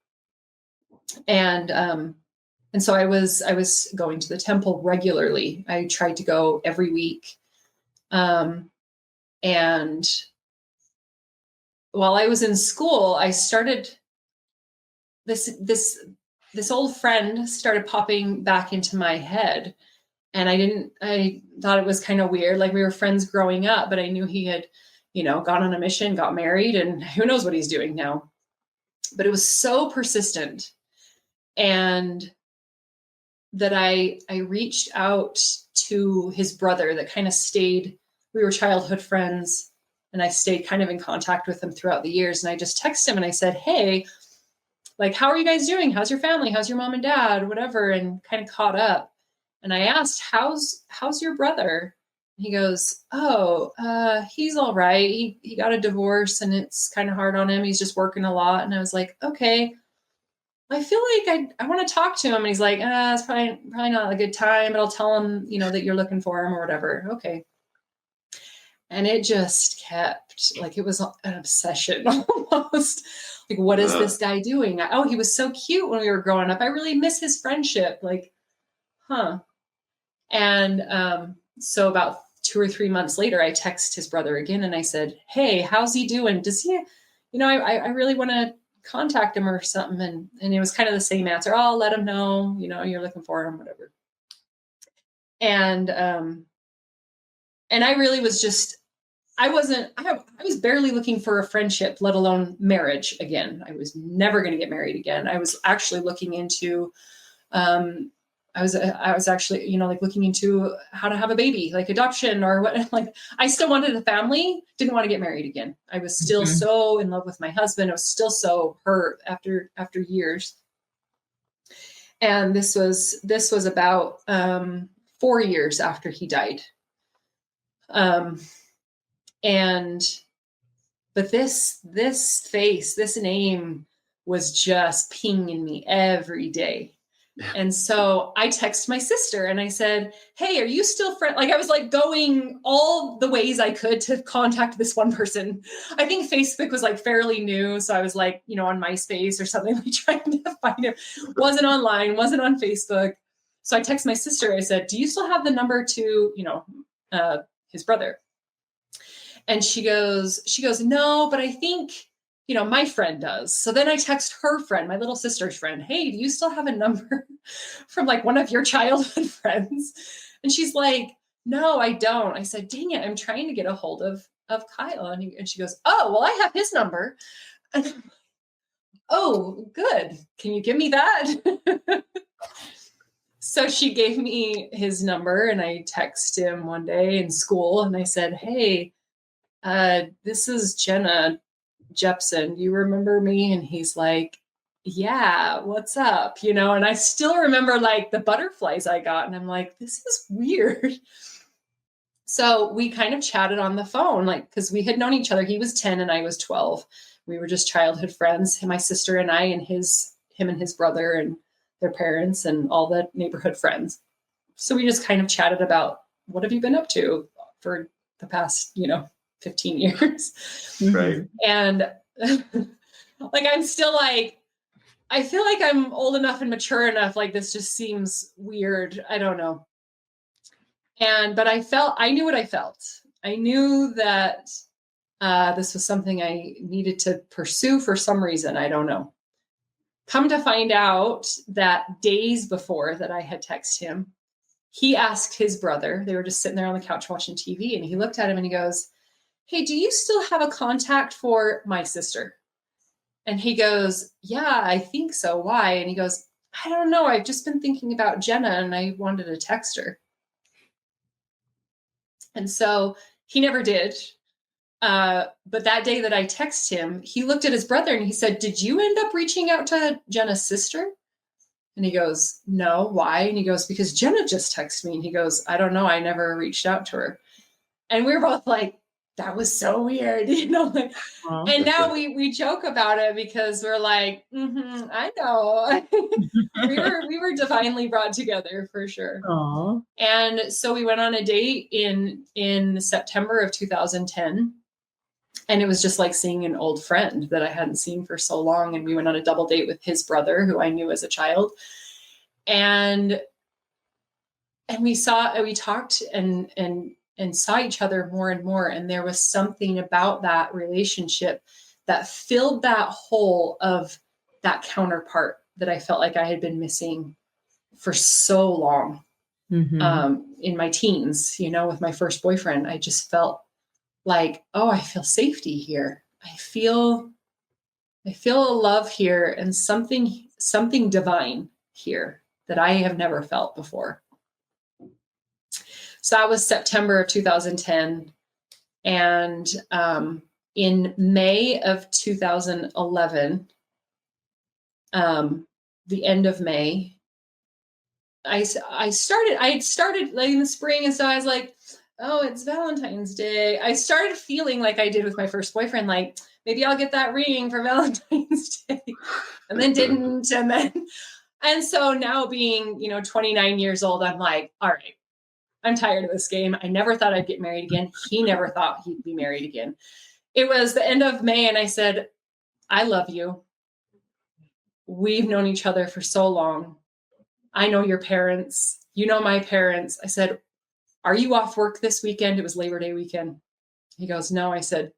And so I was going to the temple regularly. I tried to go every week. And while I was in school, I started this old friend started popping back into my head. And I thought it was kind of weird. Like we were friends growing up, but I knew he had, you know, gone on a mission, got married, and who knows what he's doing now. But it was so persistent. And that I reached out to his brother that kind of stayed, we were childhood friends, and I stayed kind of in contact with him throughout the years. And I just texted him and I said, hey, like, how are you guys doing? How's your family? How's your mom and dad? Whatever. And kind of caught up. And I asked, how's your brother? He goes, oh, he's all right. He got a divorce and it's kind of hard on him. He's just working a lot. And I was like, okay, I feel like I want to talk to him. And he's like, it's probably not a good time, but I'll tell him, that you're looking for him or whatever. Okay. And it just kept, like, it was an obsession almost. Like, what is this guy doing? Oh, he was so cute when we were growing up. I really miss his friendship. Like, huh. And so about 2 or 3 months later, I text his brother again and I said, hey, how's he doing? Does he, I really want to contact him or something. And it was kind of the same answer. Oh, I'll let him know, you're looking for him, whatever. And I really was just, I was barely looking for a friendship, let alone marriage again. I was never going to get married again. I was actually looking into, I was actually, like looking into how to have a baby, like adoption or what, like I still wanted a family, didn't want to get married again. I was still so in love with my husband. I was still so hurt after years. And this was about 4 years after he died. But this face, this name was just pinging me every day. And so I texted my sister and I said, hey, are you still friends? Like I was like going all the ways I could to contact this one person. I think Facebook was like fairly new. So I was like, on MySpace or something, like trying to find him. Wasn't online, wasn't on Facebook. So I texted my sister. I said, do you still have the number to, his brother? And she goes, no, but I think, my friend does. So then I text her friend, my little sister's friend, hey, do you still have a number from like one of your childhood friends? And she's like, no, I don't. I said, dang it, I'm trying to get a hold of Kyle. And she goes, oh, well, I have his number. And I'm like, oh, good. Can you give me that? So she gave me his number and I texted him one day in school and I said, hey, this is Jenna Jepson. You remember me? And he's like, yeah, what's up? And I still remember like the butterflies I got. And I'm like, this is weird. So we kind of chatted on the phone, like, because we had known each other. He was 10 and I was 12. We were just childhood friends, my sister and I, and him and his brother and their parents and all the neighborhood friends. So we just kind of chatted about what have you been up to for the past, 15 years. Right. And like, I'm still like, I feel like I'm old enough and mature enough. Like this just seems weird. I don't know. But I knew what I felt. I knew that this was something I needed to pursue for some reason. I don't know. Come to find out that days before that I had texted him, he asked his brother, they were just sitting there on the couch watching TV, and he looked at him and he goes, hey, do you still have a contact for my sister? And he goes, yeah, I think so. Why? And he goes, I don't know. I've just been thinking about Jenna and I wanted to text her. And so he never did. But that day that I texted him, he looked at his brother and he said, did you end up reaching out to Jenna's sister? And he goes, no, why? And he goes, because Jenna just texted me. And he goes, I don't know. I never reached out to her. And we were both like, that was so weird, like, and now we joke about it because we're like, I know. we were divinely brought together for sure. Aww. And so we went on a date in September of 2010. And it was just like seeing an old friend that I hadn't seen for so long. And we went on a double date with his brother, who I knew as a child. And we talked and saw each other more and more. And there was something about that relationship that filled that hole of that counterpart that I felt like I had been missing for so long. In my teens, with my first boyfriend, I just felt like, oh, I feel safety here. I feel a love here and something divine here that I have never felt before. So that was September of 2010. And in May of 2011, the end of May, I had started like in the spring. And so I was like, oh, it's Valentine's Day. I started feeling like I did with my first boyfriend, like maybe I'll get that ring for Valentine's Day, and then didn't. And so now being, 29 years old, I'm like, all right, I'm tired of this game. I never thought I'd get married again. He never thought he'd be married again. It was the end of May, and I said, I love you. We've known each other for so long. I know your parents. You know my parents. I said, are you off work this weekend? It was Labor Day weekend. He goes, no. I said,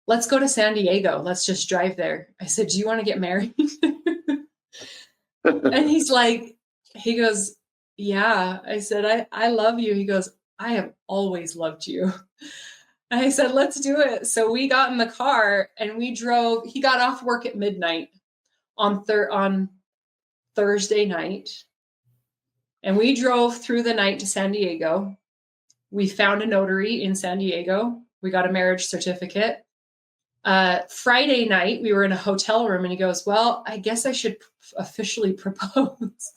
let's go to San Diego. Let's just drive there. I said, do you want to get married? And he goes, yeah. I said, I love you. He goes, I have always loved you. And I said, let's do it. So we got in the car and we drove. He got off work at midnight on Thursday night. And we drove through the night to San Diego. We found a notary in San Diego. We got a marriage certificate. Friday night, we were in a hotel room and he goes, well, I guess I should officially propose.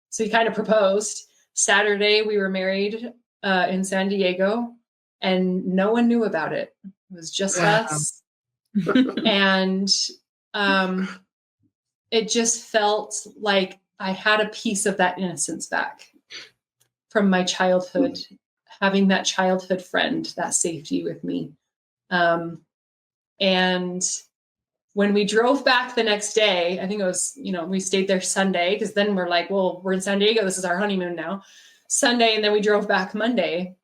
So he kind of proposed. Saturday, we were married in San Diego and no one knew about it. It was just us. And it just felt like I had a piece of that innocence back from my childhood, having that childhood friend, that safety with me. And when we drove back the next day, I think it was, we stayed there Sunday because then we're like, well, we're in San Diego. This is our honeymoon now. Sunday. And then we drove back Monday,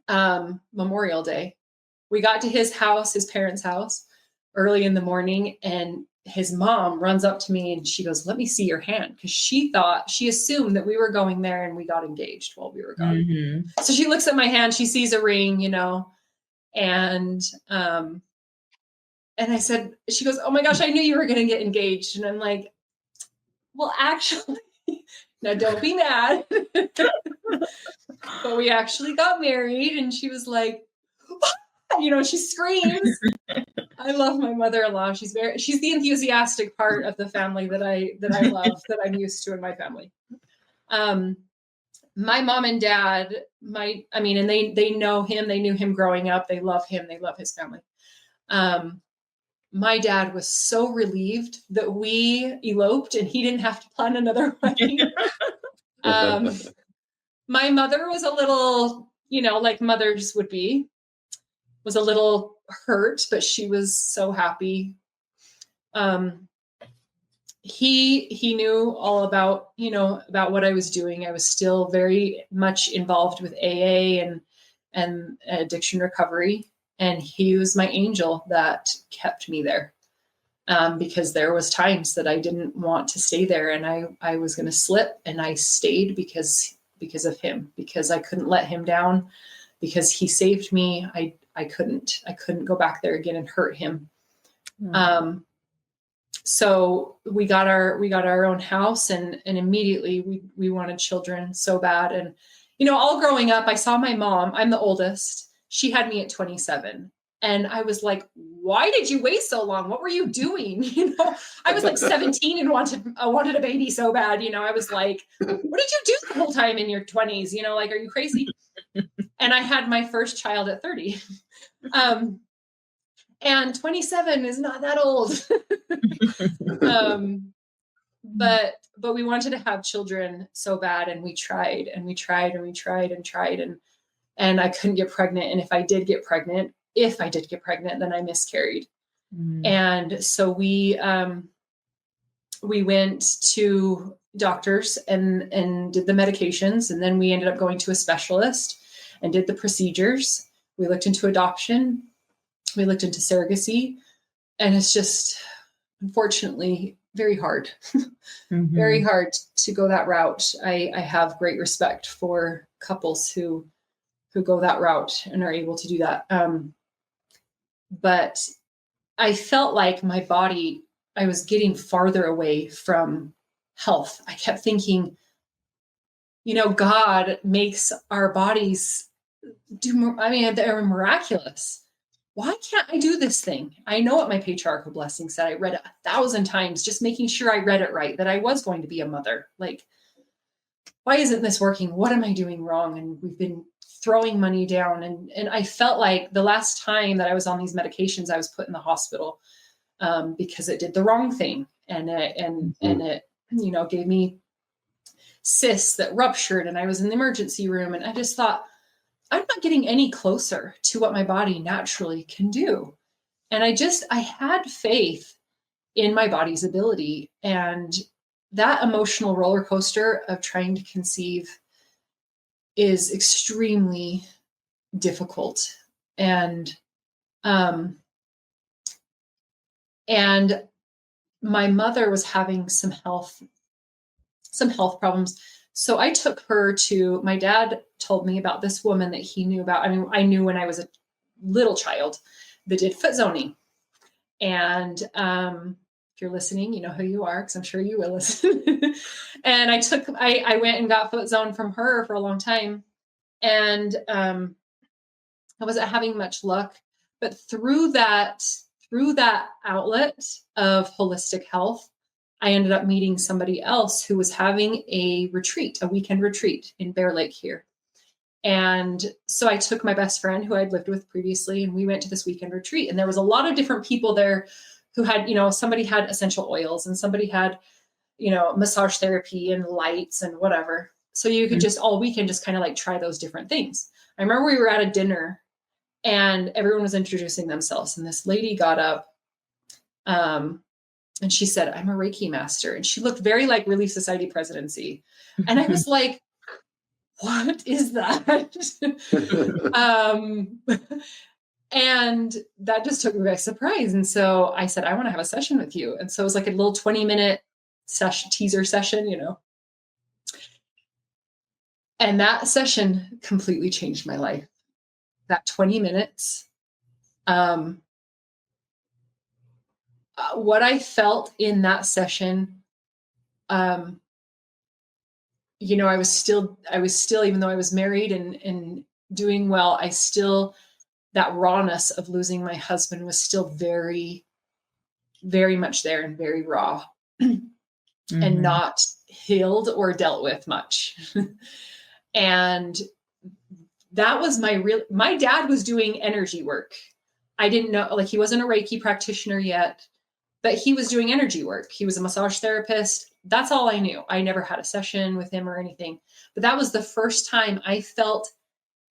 Memorial Day. We got to his house, his parents' house, early in the morning. And his mom runs up to me and she goes, let me see your hand. Because she assumed that we were going there and we got engaged while we were gone. Mm-hmm. So she looks at my hand, she sees a ring, and I said, she goes, oh my gosh, I knew you were going to get engaged. And I'm like, well, actually, now don't be mad. But we actually got married. And she was like, she screams. I love my mother-in-law. She's the enthusiastic part of the family that I love, that I'm used to in my family. My mom and dad, and they know him. They knew him growing up. They love him. They love his family. My dad was so relieved that we eloped and he didn't have to plan another wedding. My mother was a little, like mothers would be, was a little hurt, but she was so happy. He knew all about what I was doing. I was still very much involved with AA and addiction recovery. And he was my angel that kept me there. Because there was times that I didn't want to stay there and I was going to slip, and I stayed because of him, because I couldn't let him down, because he saved me. I couldn't go back there again and hurt him. Mm. So we got our own house and immediately we wanted children so bad. And, all growing up, I saw my mom, I'm the oldest. She had me at 27. And I was like, why did you wait so long? What were you doing? I was like 17 and wanted a baby so bad. I was like, what did you do the whole time in your 20s? Are you crazy? And I had my first child at 30. And 27 is not that old. But we wanted to have children so bad, and we tried and we tried and we tried and tried, and I couldn't get pregnant. And if I did get pregnant, then I miscarried. Mm. And so we went to doctors and did the medications, and then we ended up going to a specialist and did the procedures. We looked into adoption. We looked into surrogacy, and it's just, unfortunately, very hard. Mm-hmm. Very hard to go that route. I have great respect for couples who go that route and are able to do that. But I felt like my body, I was getting farther away from health. I kept thinking, God makes our bodies they're miraculous. Why can't I do this thing? I know what my patriarchal blessing said. I read it 1,000 times, just making sure I read it right, that I was going to be a mother. Like, why isn't this working? What am I doing wrong? And we've been throwing money down. And I felt like the last time that I was on these medications, I was put in the hospital because it did the wrong thing. And it, you know, gave me cysts that ruptured, and I was in the emergency room. And I just thought, I'm not getting any closer to what my body naturally can do. And I had faith in my body's ability. And that emotional roller coaster of trying to conceive is extremely difficult. And my mother was having some health problems. So I took her to, my dad told me about this woman that he knew about. I mean, I knew when I was a little child that did foot zoning. And if you're listening, you know who you are, because I'm sure you will listen. And I went and got foot zone from her for a long time. And I wasn't having much luck. But through that outlet of holistic health, I ended up meeting somebody else who was having a weekend retreat in Bear Lake here. And so I took my best friend who I'd lived with previously, and we went to this weekend retreat. And there was a lot of different people there who had, you know, somebody had essential oils and somebody had, you know, massage therapy and lights and whatever. So you could just all weekend just kind of like try those different things. I remember we were at a dinner and everyone was introducing themselves. And this lady got up and she said, I'm a Reiki master. And she looked very like Relief Society presidency. And I was like, what is that? And that just took me by surprise. And so I said, I want to have a session with you. And so it was like a little 20-minute teaser session, you know. And that session completely changed my life. That 20 minutes, what I felt in that session, you know, I was still, even though I was married and doing well, that rawness of losing my husband was still very, very much there and very raw and not healed or dealt with much. And that was my dad was doing energy work. I didn't know, like, he wasn't a Reiki practitioner yet, but he was doing energy work. He was a massage therapist. That's all I knew. I never had a session with him or anything, but that was the first time I felt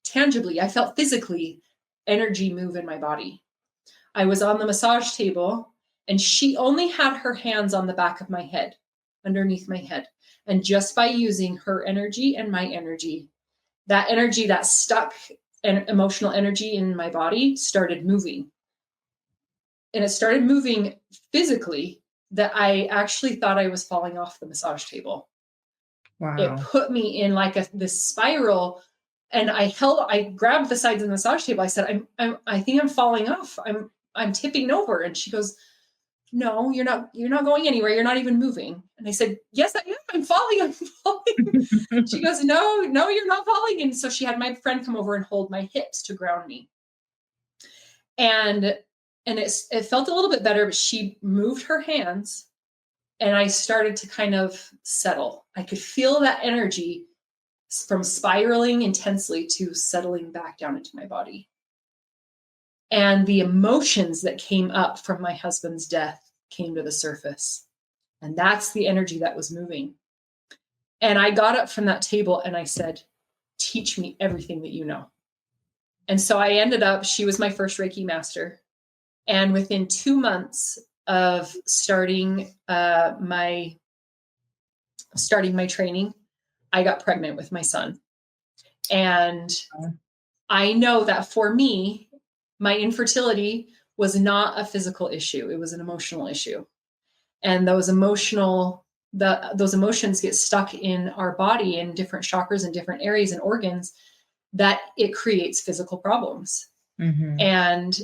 physically energy move in my body. I was on the massage table and she only had her hands on the back of my head, underneath my head. And just by using her energy and my energy, that energy, that stuck emotional energy in my body started moving. And it started moving physically that I actually thought I was falling off the massage table. Wow. It put me in like this spiral. And I grabbed the sides of the massage table. I said, I think I'm falling off. I'm tipping over. And she goes, no, you're not going anywhere. You're not even moving. And I said, yes, I am. I'm falling. She goes, no, you're not falling. And so she had my friend come over and hold my hips to ground me. And it felt a little bit better, but she moved her hands and I started to kind of settle. I could feel that energy from spiraling intensely to settling back down into my body. And the emotions that came up from my husband's death came to the surface. And that's the energy that was moving. And I got up from that table and I said, teach me everything that you know. And so I she was my first Reiki master. And within 2 months of starting my training, I got pregnant with my son. And I know that for me, my infertility was not a physical issue. It was an emotional issue. And those emotions get stuck in our body in different chakras and different areas and organs that it creates physical problems. Mm-hmm. And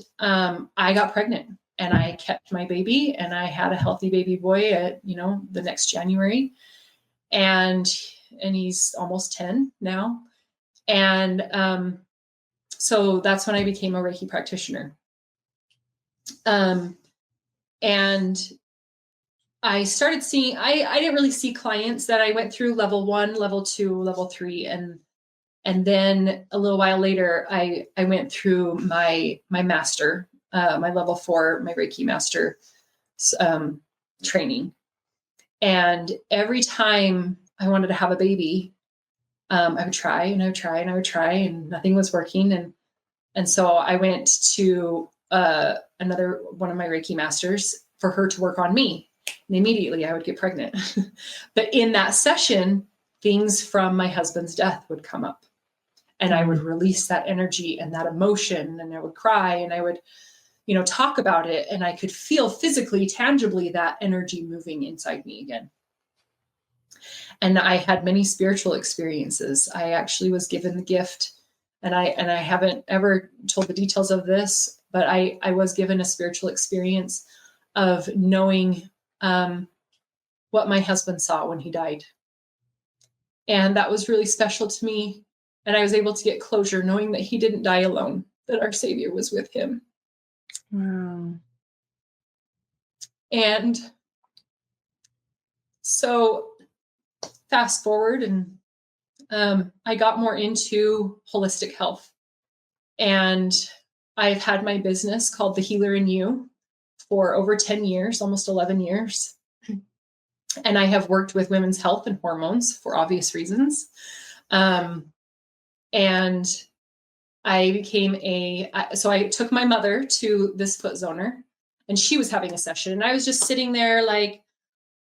I got pregnant and I kept my baby and I had a healthy baby boy at, the next January. And he's almost 10 now. And so that's when I became a Reiki practitioner. And I started seeing, I didn't really see clients. That I went through level 1, level 2, level 3. And then a little while later, I went through my master, my level 4, my Reiki master training. And every time I wanted to have a baby, I would try and I would try and I would try, and nothing was working. And so I went to another one of my Reiki masters for her to work on me. And immediately I would get pregnant. But in that session, things from my husband's death would come up. And I would release that energy and that emotion, and I would cry, and I would, talk about it. And I could feel physically, tangibly, that energy moving inside me again. And I had many spiritual experiences. I actually was given the gift, and I haven't ever told the details of this, but I was given a spiritual experience of knowing what my husband saw when he died. And that was really special to me. And I was able to get closure knowing that he didn't die alone, that our Savior was with him. Wow. And so fast forward, and I got more into holistic health. And I've had my business called The Healer in You for over 10 years, almost 11 years. And I have worked with women's health and hormones for obvious reasons. And I became so I took my mother to this foot zoner, and she was having a session. And I was just sitting there like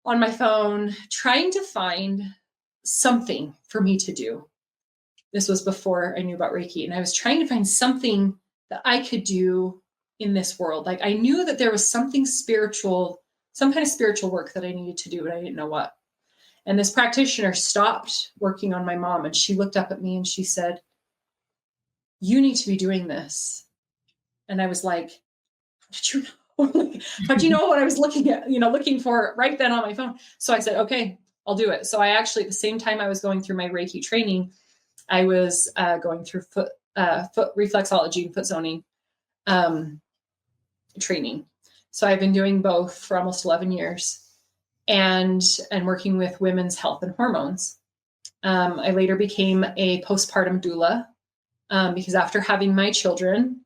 on my phone, trying to find something for me to do. This was before I knew about Reiki. And I was trying to find something that I could do in this world. Like I knew that there was something spiritual, some kind of spiritual work that I needed to do, but I didn't know what. And this practitioner stopped working on my mom, and she looked up at me and she said, "You need to be doing this." And I was like, "How did you know?" How do you know what I was looking for right then on my phone? So I said, "Okay, I'll do it." So I actually, at the same time I was going through my Reiki training, I was going through foot reflexology and foot zoning training. So I've been doing both for almost 11 years, and working with women's health and hormones. I later became a postpartum doula because after having my children,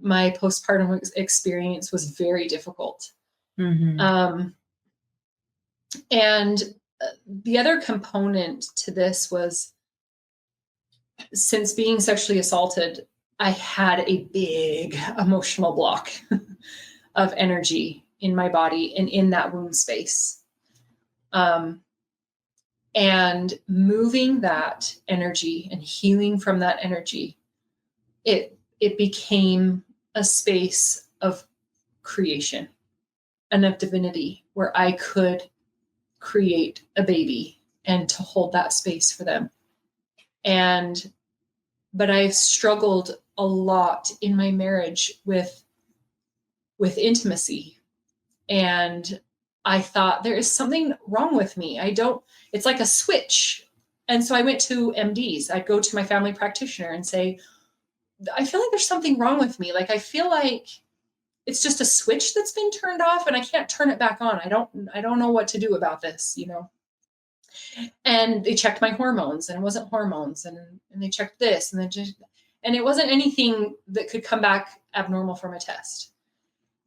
my postpartum experience was very difficult. Mm-hmm. And the other component to this was, since being sexually assaulted, I had a big emotional block of energy in my body and in that womb space. And moving that energy and healing from that energy, it became a space of creation and of divinity where I could create a baby and to hold that space for them. But I've struggled a lot in my marriage with intimacy. And I thought there is something wrong with me. It's like a switch. And so I went to MDs. I'd go to my family practitioner and say, "I feel like there's something wrong with me. Like, I feel like it's just a switch that's been turned off and I can't turn it back on. I don't know what to do about this, And they checked my hormones, and it wasn't hormones, and they checked this, and it wasn't anything that could come back abnormal from a test.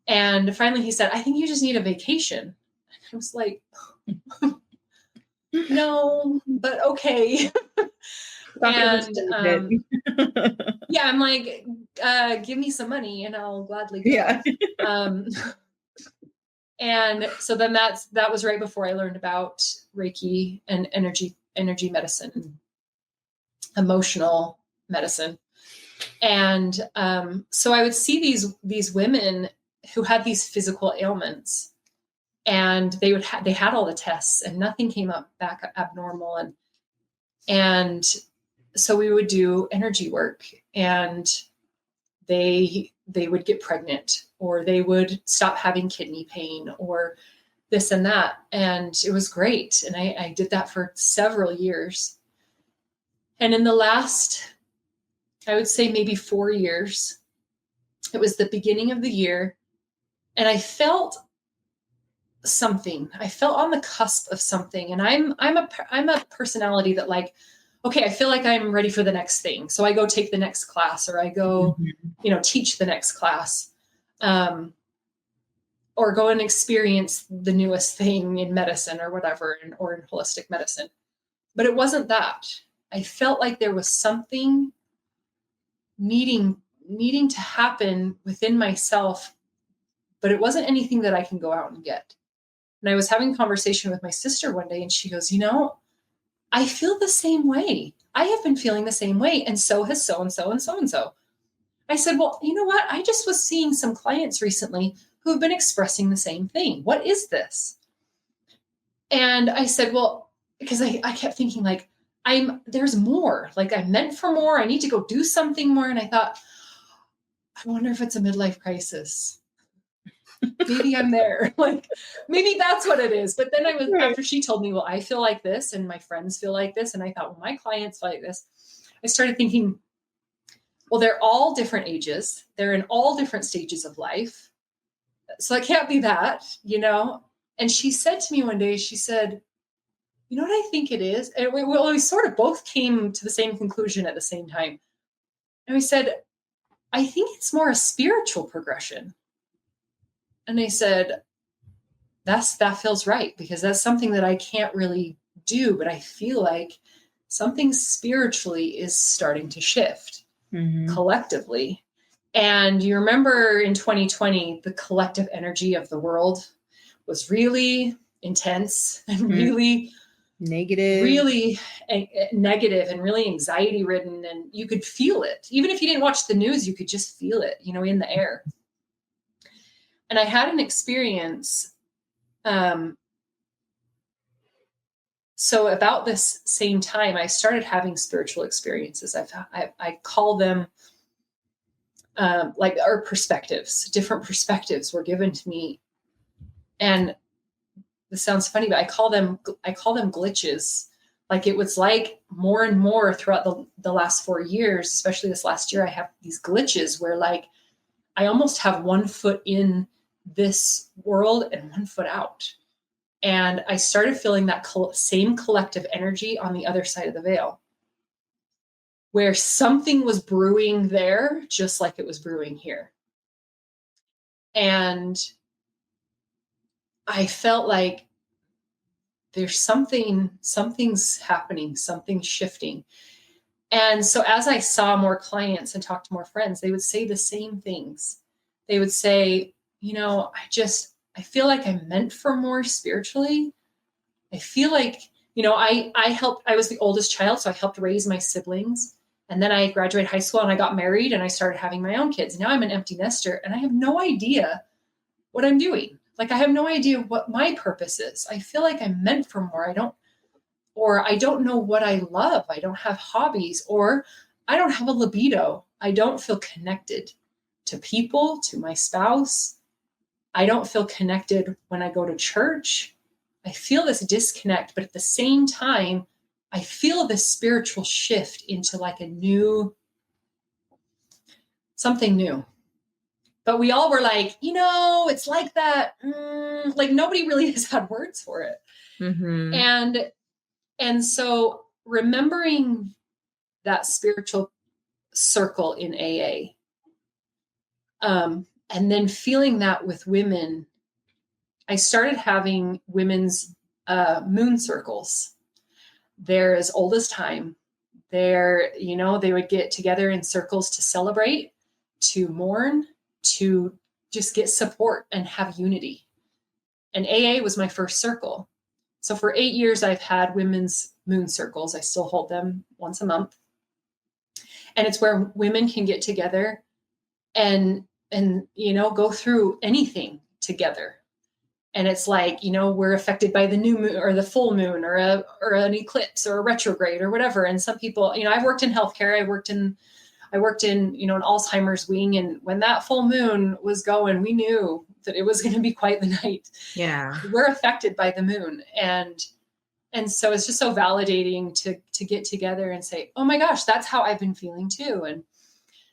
And finally he said, "I think you just need a vacation." I was like, "No, but okay." And yeah, I'm like, "Give me some money and I'll gladly go." Yeah. And so then that was right before I learned about Reiki and energy medicine, emotional medicine. And so I would see these women who had these physical ailments, and they had all the tests and nothing came up back abnormal. And so we would do energy work, and they would get pregnant, or they would stop having kidney pain, or this and that. And it was great. And I did that for several years. And in the last, I would say maybe 4 years, it was the beginning of the year, and I felt something. I felt on the cusp of something. And I'm a personality that like, okay, I feel like I'm ready for the next thing. So I go take the next class, or I go, teach the next class, or go and experience the newest thing in medicine or whatever, or in holistic medicine. But it wasn't that. I felt like there was something needing to happen within myself, but it wasn't anything that I can go out and get. And I was having a conversation with my sister one day, and she goes, I feel the same way. I have been feeling the same way. And so has so-and-so and so-and-so. I said, well, you know what? I just was seeing some clients recently who have been expressing the same thing. What is this? And I said, well, because I kept thinking like, there's more, like I'm meant for more. I need to go do something more. And I thought, I wonder if it's a midlife crisis. Maybe I'm there. Like, maybe that's what it is. But then after she told me, well, I feel like this and my friends feel like this. And I thought, well, my clients feel like this. I started thinking, well, they're all different ages. They're in all different stages of life. So it can't be that, And she said to me one day, she said, you know what I think it is? And we sort of both came to the same conclusion at the same time. And we said, I think it's more a spiritual progression. And I said, that feels right, because that's something that I can't really do, but I feel like something spiritually is starting to shift collectively. And you remember in 2020, the collective energy of the world was really intense and really negative and really anxiety ridden. And you could feel it. Even if you didn't watch the news, you could just feel it, in the air. And I had an experience. So about this same time, I started having spiritual experiences. I call them like our perspectives. Different perspectives were given to me, and this sounds funny, but I call them glitches. Like it was like more and more throughout the last 4 years, especially this last year, I have these glitches where like I almost have 1 foot in this world and 1 foot out. And I started feeling that same collective energy on the other side of the veil, where something was brewing there, just like it was brewing here. And I felt like there's something's happening, something's shifting. And so as I saw more clients and talked to more friends, they would say the same things. They would say, I feel like I'm meant for more spiritually. I feel like, I was the oldest child, so I helped raise my siblings. And then I graduated high school and I got married and I started having my own kids. Now I'm an empty nester and I have no idea what I'm doing. Like I have no idea what my purpose is. I feel like I'm meant for more. I don't know what I love. I don't have hobbies, or I don't have a libido. I don't feel connected to people, to my spouse. I don't feel connected when I go to church. I feel this disconnect, but at the same time, I feel this spiritual shift into like something new. But we all were like, it's like that. Like nobody really has had words for it. And so remembering that spiritual circle in AA, and then feeling that with women, I started having women's moon circles. They're as old as time. They would get together in circles to celebrate, to mourn, to just get support and have unity. And AA was my first circle. So for 8 years, I've had women's moon circles. I still hold them once a month. And it's where women can get together and go through anything together. And it's like, we're affected by the new moon or the full moon or an eclipse or a retrograde or whatever. And some people, I've worked in healthcare. I worked in, an Alzheimer's wing. And when that full moon was going, we knew that it was going to be quite the night. Yeah. We're affected by the moon. And so it's just so validating to get together and say, oh my gosh, that's how I've been feeling too. And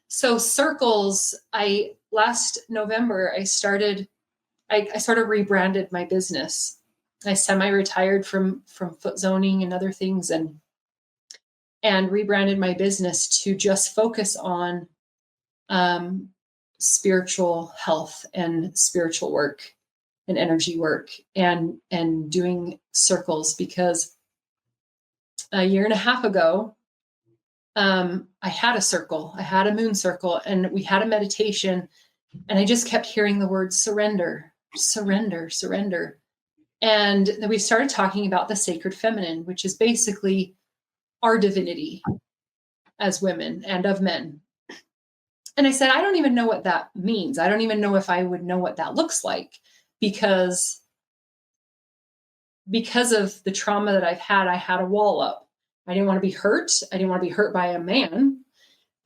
so circles, last November, I started I sort of rebranded my business. I semi-retired from foot zoning and other things, and rebranded my business to just focus on spiritual health and spiritual work and energy work, and doing circles, because a year and a half ago, I had a circle, I had a moon circle, and we had a meditation, and I just kept hearing the word surrender, surrender, surrender. And then we started talking about the sacred feminine, which is basically our divinity as women and of men. And I said, I don't even know what that means. I don't even know if I would know what that looks like, because of the trauma that I've had, I had a wall up. I didn't want to be hurt. I didn't want to be hurt by a man.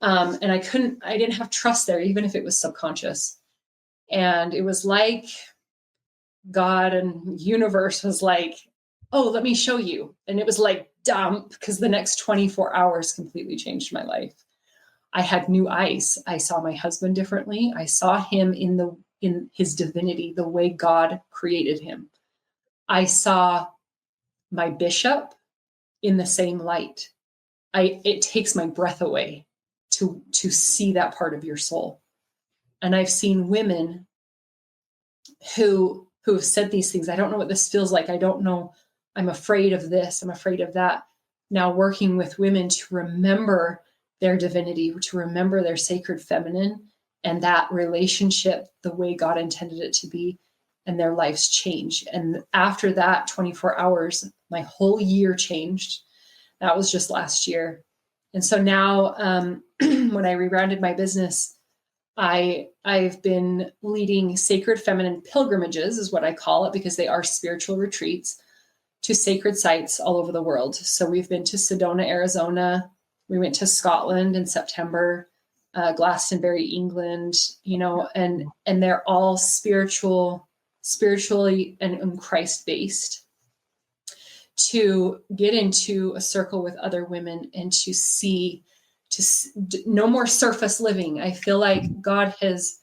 And I didn't have trust there, even if it was subconscious. And it was like God and universe was like, oh, let me show you. And it was like, dump, because the next 24 hours completely changed my life. I had new eyes. I saw my husband differently. I saw him in his divinity, the way God created him. I saw my bishop in the same light. It takes my breath away to see that part of your soul. And I've seen women who have said these things. I don't know what this feels like. I don't know. I'm afraid of this. I'm afraid of that. Now working with women to remember their divinity, to remember their sacred feminine and that relationship the way God intended it to be, and their lives change. And after that 24 hours, my whole year changed. That was just last year. And so now when I rebranded my business, I've been leading sacred feminine pilgrimages, is what I call it, because they are spiritual retreats to sacred sites all over the world. So we've been to Sedona, Arizona. We went to Scotland in September, Glastonbury, England, and they're all spiritually and Christ based, to get into a circle with other women and to see, no more surface living. I feel like God has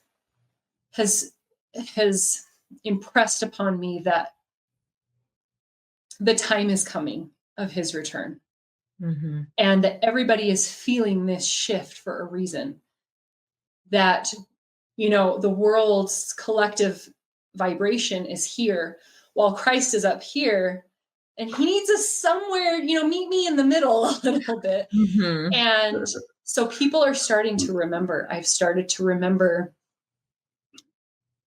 impressed upon me that the time is coming of his return. Mm-hmm. And that everybody is feeling this shift for a reason. That, the world's collective vibration is here while Christ is up here, and he needs us somewhere, meet me in the middle a little bit. Mm-hmm. And so people are starting to remember. I've started to remember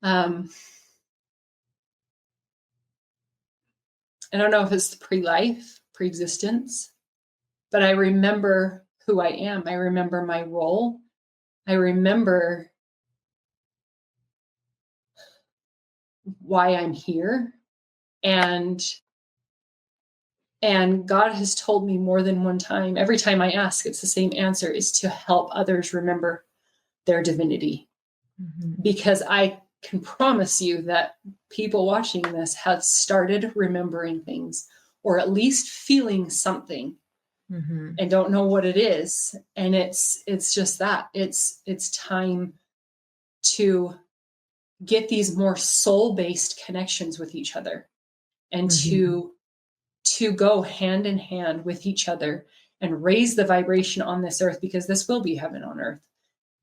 I don't know if it's pre-life, pre-existence, but I remember who I am. I remember my role. I remember why I'm here. And God has told me more than one time, every time I ask, it's the same answer, is to help others remember their divinity. Mm-hmm. Because I can promise you that people watching this have started remembering things, or at least feeling something, mm-hmm. and don't know what it is. And it's just that it's time to get these more soul-based connections with each other, and mm-hmm. to go hand in hand with each other and raise the vibration on this earth, because this will be heaven on earth.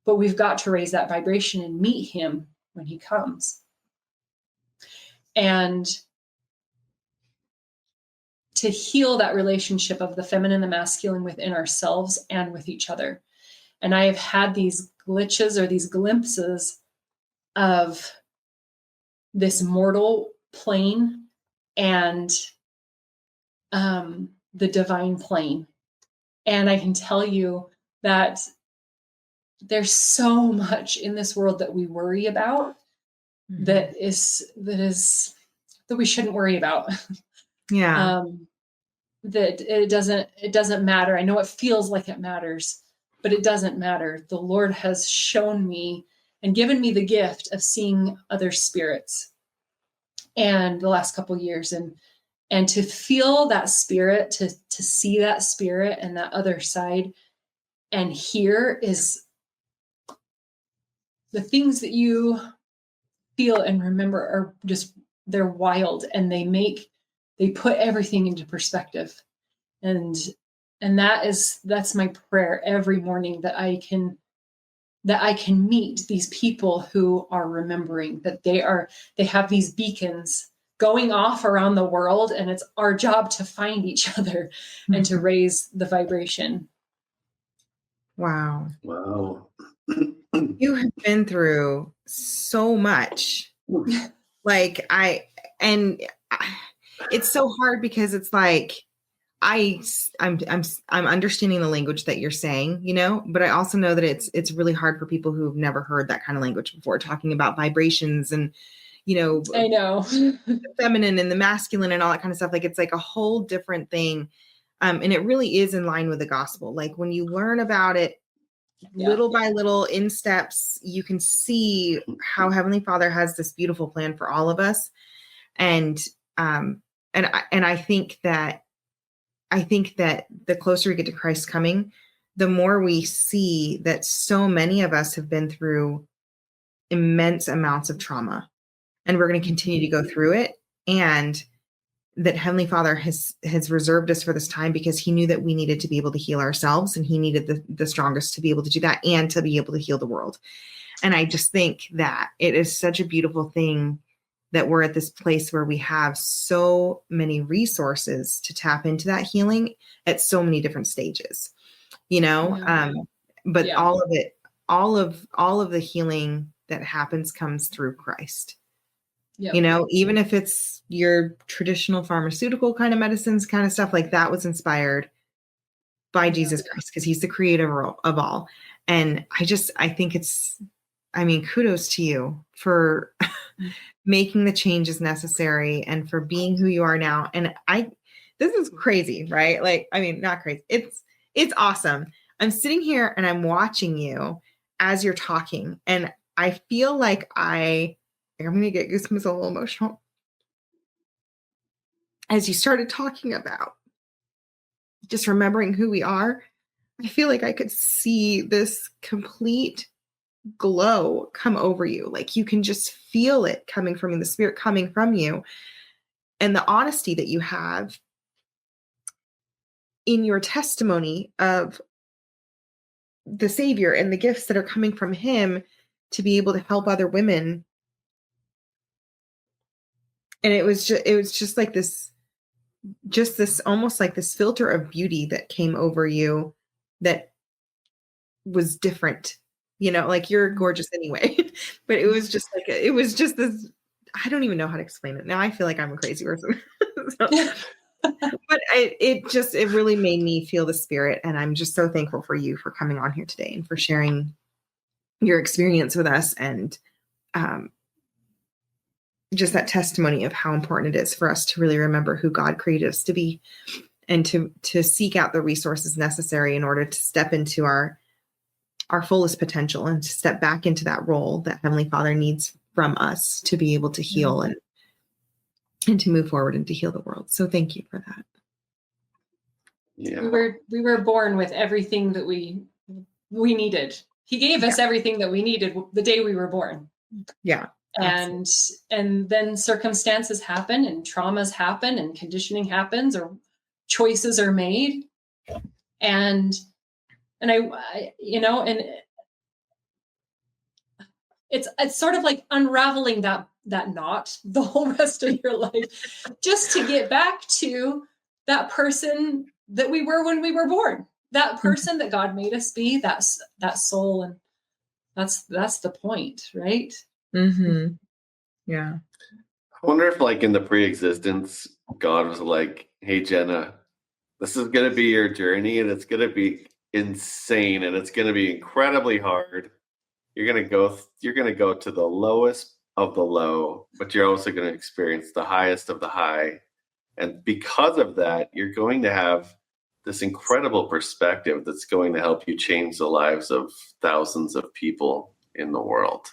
But we've got to raise that vibration and meet him when he comes. And to heal that relationship of the feminine and the masculine within ourselves and with each other. And I have had these glitches or these glimpses of this mortal plane and the divine plane. And I can tell you that there's so much in this world that we worry about, mm-hmm. that we shouldn't worry about. Yeah. That it doesn't matter. I know it feels like it matters, but it doesn't matter. The Lord has shown me and given me the gift of seeing other spirits, and the last couple of years, and to feel that spirit, to see that spirit and that other side. And here is the things that you feel and remember are just, they're wild, and they put everything into perspective. And that's my prayer every morning, that I can meet these people who are remembering, that they have these beacons going off around the world, and it's our job to find each other and to raise the vibration. Wow. Wow. You have been through so much. Like it's so hard, because it's like, I'm understanding the language that you're saying, but I also know that it's really hard for people who've never heard that kind of language before, talking about vibrations and, I know. the feminine and the masculine and all that kind of stuff. Like, it's like a whole different thing. And it really is in line with the gospel. Like, when you learn about it little by little, in steps, you can see how Heavenly Father has this beautiful plan for all of us. And I think that the closer we get to Christ's coming, the more we see that so many of us have been through immense amounts of trauma, and we're going to continue to go through it. And that Heavenly Father has reserved us for this time, because he knew that we needed to be able to heal ourselves, and he needed the strongest to be able to do that, and to be able to heal the world. And I just think that it is such a beautiful thing that we're at this place where we have so many resources to tap into that healing at so many different stages, but all of it, all of the healing that happens comes through Christ. Even if it's your traditional pharmaceutical kind of medicines kind of stuff, like that was inspired by Jesus Christ, because he's the creator of all. And I think kudos to you for making the changes necessary, and for being who you are now. And this is crazy, right? Like, not crazy. It's awesome. I'm sitting here and I'm watching you as you're talking, and I feel like I'm going to get goosebumps, a little emotional. As you started talking about just remembering who we are, I feel like I could see this complete glow come over you. Like, you can just feel it coming from you, the spirit coming from you, and the honesty that you have in your testimony of the Savior and the gifts that are coming from him to be able to help other women. And it was just like this, almost like this filter of beauty that came over you that was different. Like, you're gorgeous anyway, but it was just this, I don't even know how to explain it. Now I feel like I'm a crazy person. But it really made me feel the spirit. And I'm just so thankful for you for coming on here today and for sharing your experience with us, and just that testimony of how important it is for us to really remember who God created us to be, and to seek out the resources necessary in order to step into our fullest potential, and to step back into that role that Heavenly Father needs from us to be able to heal and to move forward and to heal the world. So thank you for that. Yeah. We were born with everything that we needed. He gave us everything that we needed the day we were born. Yeah. And then circumstances happen, and traumas happen, and conditioning happens, or choices are made. And it's sort of like unraveling that knot the whole rest of your life, just to get back to that person that we were when we were born, that person that God made us be, that soul. And that's the point, right? Mm-hmm. Yeah. I wonder if, like, in the pre-existence, God was like, "Hey, Jenna, this is going to be your journey, and it's going to be insane, and it's going to be incredibly hard. You're going to go to the lowest of the low, but you're also going to experience the highest of the high. And because of that, you're going to have this incredible perspective that's going to help you change the lives of thousands of people in the world."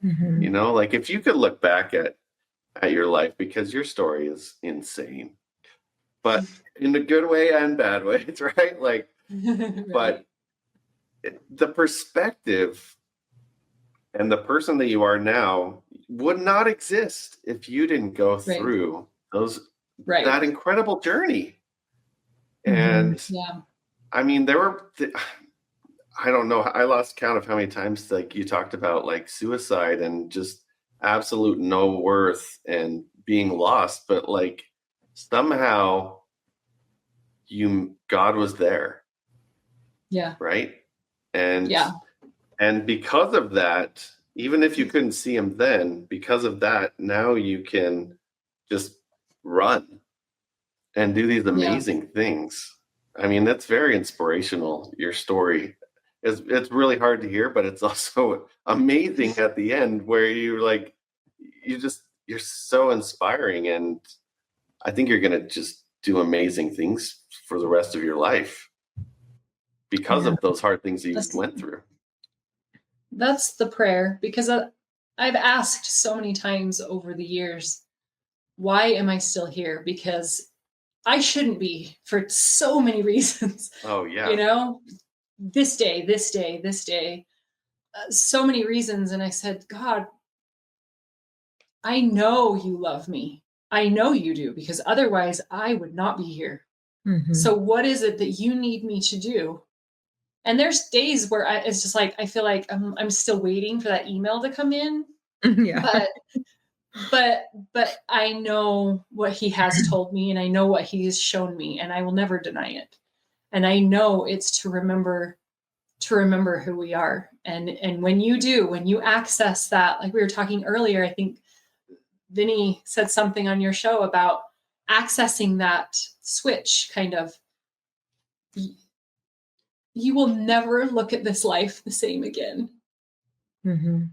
Mm-hmm. Like, if you could look back at your life, because your story is insane, but in a good way and bad ways, right? Like, Right. but the perspective and the person that you are now, would not exist if you didn't go Right. through Right. that incredible journey. Mhm. And Yeah. I mean, I don't know, I lost count of how many times like you talked about like suicide and just absolute no worth and being lost, but like somehow God was there, Yeah. right? And Yeah. and because of that, even if you couldn't see him then, because of that, now you can just run and do these Yeah. amazing things. I mean, that's very inspirational. Your story it's really hard to hear, but it's also amazing at the end where you're so inspiring, and I think you're gonna just do amazing things for the rest of your life because Yeah. of those hard things you That's, went through. that's the prayer, because I've asked so many times over the years, why am I still here? Because I shouldn't be for so many reasons, Oh yeah. this day, this day, this day, so many reasons. And I said, God, I know you love me. I know you do, because otherwise I would not be here. Mhm. So what is it that you need me to do? And there's days where it's just like, I feel like I'm still waiting for that email to come in, Yeah. but I know what he has told me, and I know what he has shown me, and I will never deny it. And I know it's to remember who we are. And when you access that, like we were talking earlier, I think Vinny said something on your show about accessing that switch, kind of, you will never look at this life the same again. Mhm.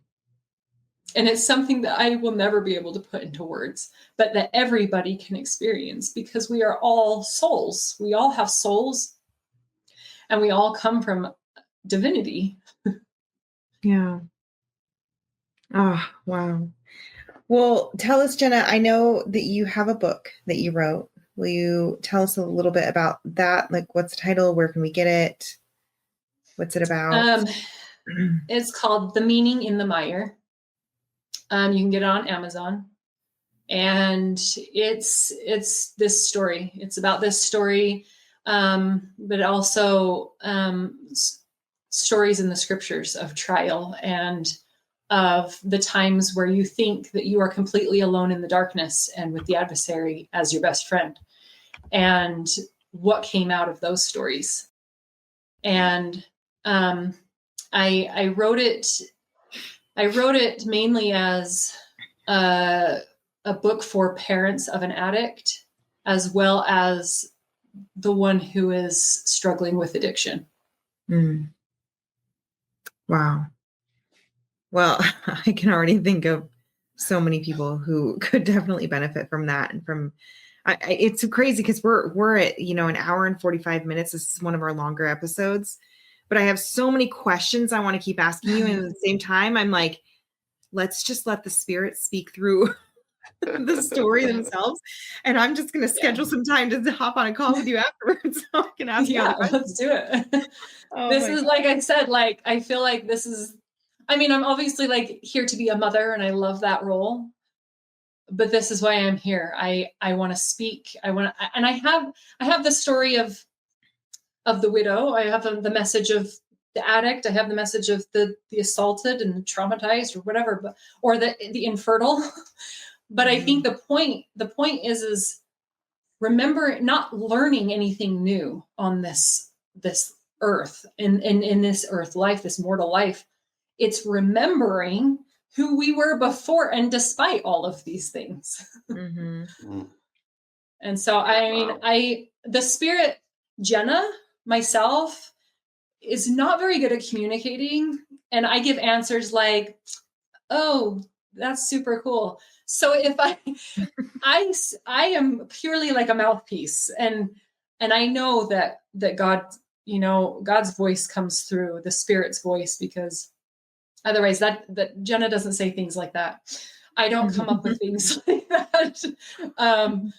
And it's something that I will never be able to put into words, but that everybody can experience, because we are all souls. We all have souls, and we all come from divinity. Yeah. Oh, wow. Well, tell us, Jenna, I know that you have a book that you wrote. Will you tell us a little bit about that? Like, what's the title? Where can we get it? What's it about? It's called The Meaning in the Mire. You can get it on Amazon. And it's this story. It's about this story, but also stories in the scriptures of trial, and of the times where you think that you are completely alone in the darkness and with the adversary as your best friend, and what came out of those stories. And I wrote it mainly as a book for parents of an addict, as well as the one who is struggling with addiction. Mm. Wow. Well, I can already think of so many people who could definitely benefit from that. And from, it's crazy because we're at, an hour and 45 minutes. This is one of our longer episodes, but I have so many questions I want to keep asking you. And at the same time, I'm like, let's just let the spirit speak through the story themselves. And I'm just going to schedule some time to hop on a call with you afterwards so I can ask you. Yeah, let's do it. Oh, this is, like I said, like, I feel like this is, I'm obviously like here to be a mother, and I love that role, but this is why I'm here. I want to speak. And I have the story of the widow. I have the message of the addict. I have the message of the assaulted and traumatized, or whatever, or the infertile. But I think the point is remember, not learning anything new on this earth, in this earth life, this mortal life. It's remembering who we were before, and despite all of these things. Mm-hmm. And so, the spirit, Jenna, myself, is not very good at communicating. And I give answers like, oh, that's super cool. So if I am purely like a mouthpiece, and I know that God, God's voice comes through, the spirit's voice, because otherwise that Jenna doesn't say things like that. I don't come up with things like that. And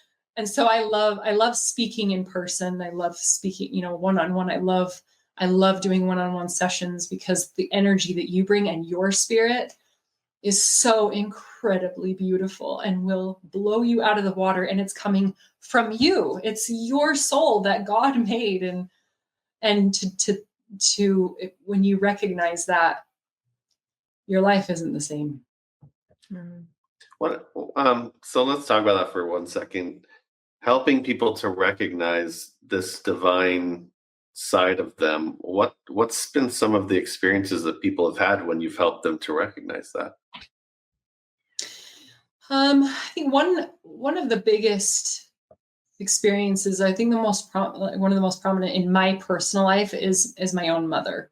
so I love speaking in person. I love speaking, one-on-one. I love doing one-on-one sessions, because the energy that you bring and your spirit is so incredibly beautiful and will blow you out of the water, and it's coming from you. It's your soul that God made, and to when you recognize that, your life isn't the same. What? So let's talk about that for 1 second. Helping people to recognize this divine side of them. What's been some of the experiences that people have had when you've helped them to recognize that? I think one of the biggest experiences, I think one of the most prominent in my personal life is my own mother.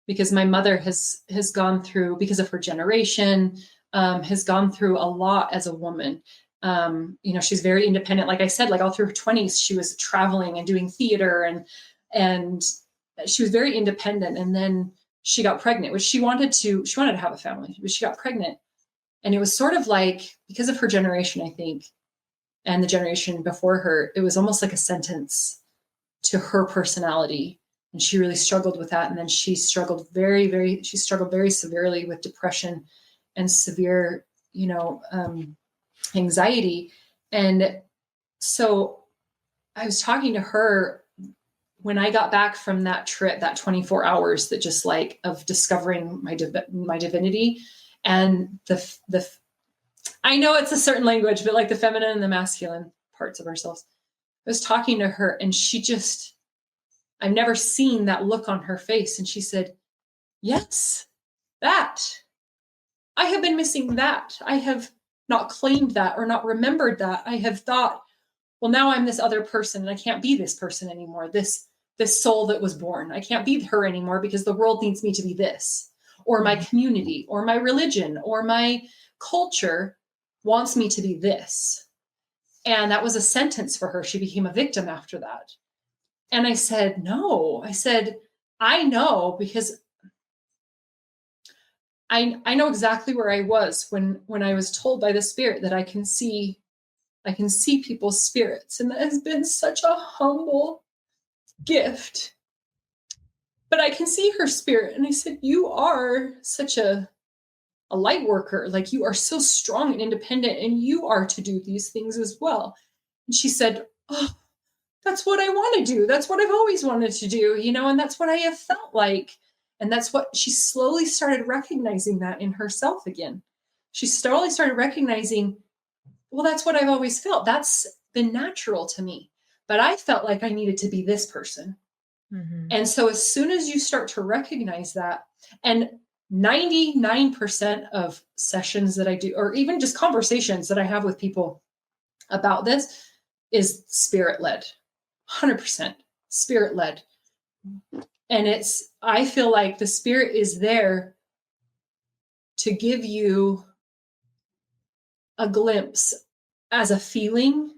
Because my mother has gone through, because of her generation, has gone through a lot as a woman. She's very independent. Like I said, like all through her 20s, she was traveling and doing theater, and she was very independent. And then she got pregnant, which she wanted to have a family, but she got pregnant. And it was sort of like, because of her generation, I think, and the generation before her, it was almost like a sentence to her personality. And she really struggled with that. And then she struggled very severely with depression and severe, anxiety. And so I was talking to her when I got back from that trip, that 24 hours that just like of discovering my divinity, and the I know it's a certain language, but like the feminine and the masculine parts of ourselves. I was talking to her, and I've never seen that look on her face. And she said, yes, that. I have been missing that. I have not claimed that or not remembered that. I have thought, well, now I'm this other person, and I can't be this person anymore. This soul that was born. I can't be her anymore because the world needs me to be this, or my community, or my religion, or my culture wants me to be this. And that was a sentence for her. She became a victim after that. And I said, no. I said, I know, because I know exactly where I was when I was told by the Spirit that I can see people's spirits. And that has been such a humble gift. But I can see her spirit. And I said, you are such a light worker. Like, you are so strong and independent, and you are to do these things as well. And she said, oh, that's what I want to do. That's what I've always wanted to do, and that's what I have felt like. And that's what she slowly started recognizing that in herself again. She slowly started recognizing, well, that's what I've always felt. That's been natural to me. But I felt like I needed to be this person. Mm-hmm. And so as soon as you start to recognize that, and 99% of sessions that I do, or even just conversations that I have with people about this, is spirit-led. 100% spirit-led. And I feel like the Spirit is there to give you a glimpse as a feeling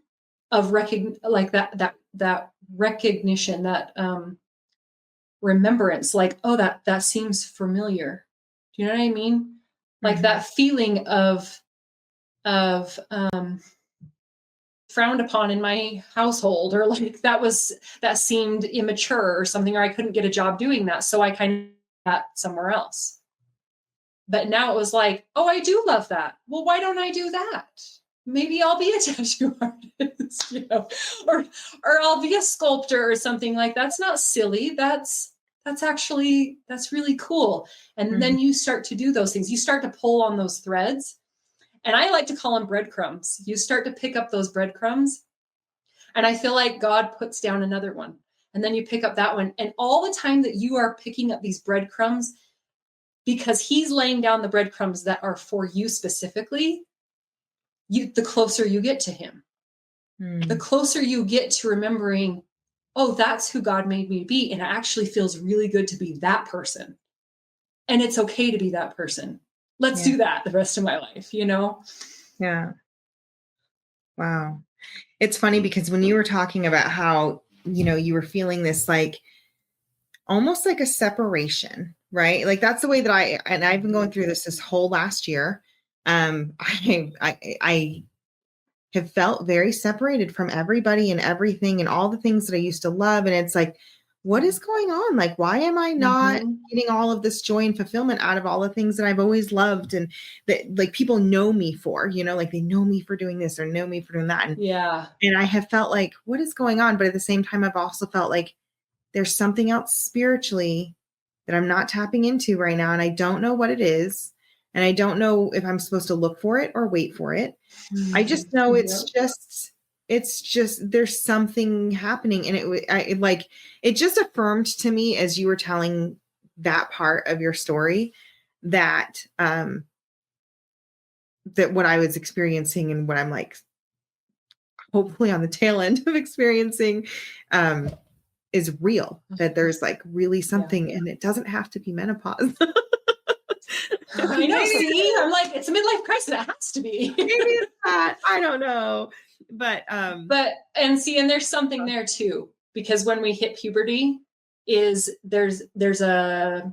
of that recognition, that remembrance, like, oh, that seems familiar. Do you know what I mean? Mm-hmm. Like that feeling of frowned upon in my household, or like that seemed immature or something, or I couldn't get a job doing that, so I kind of that somewhere else. But now it was like, oh, I do love that. Well, why don't I do that? Maybe I'll be a tattoo artist, or I'll be a sculptor or something. Like, that's not silly. That's really cool. And mm-hmm. Then you start to do those things. You start to pull on those threads. And I like to call them breadcrumbs. You start to pick up those breadcrumbs. And I feel like God puts down another one. And then you pick up that one. And all the time that you are picking up these breadcrumbs, because he's laying down the breadcrumbs that are for you specifically, the closer you get to him. The closer you get to remembering, oh, that's who God made me to be. And it actually feels really good to be that person. And it's okay to be that person. Let's do that the rest of my life, Yeah. Wow. It's funny because when you were talking about how, you were feeling this, like, almost like a separation, right? Like, that's the way that I've been going through this whole last year. I have felt very separated from everybody and everything and all the things that I used to love. And it's like, what is going on? Like, why am I not Mm-hmm. getting all of this joy and fulfillment out of all the things that I've always loved and that like people know me for, like they know me for doing this or know me for doing that. And I have felt like, what is going on? But at the same time, I've also felt like there's something else spiritually that I'm not tapping into right now. And I don't know what it is. And I don't know if I'm supposed to look for it or wait for it. I just know it's just there's something happening. And it just affirmed to me as you were telling that part of your story that that what I was experiencing and what I'm like hopefully on the tail end of experiencing is real, that there's like really something and it doesn't have to be menopause. I know. See, I'm like, it's a midlife crisis. It has to be. Maybe it's not. I don't know. But and there's something there too, because when we hit puberty there's a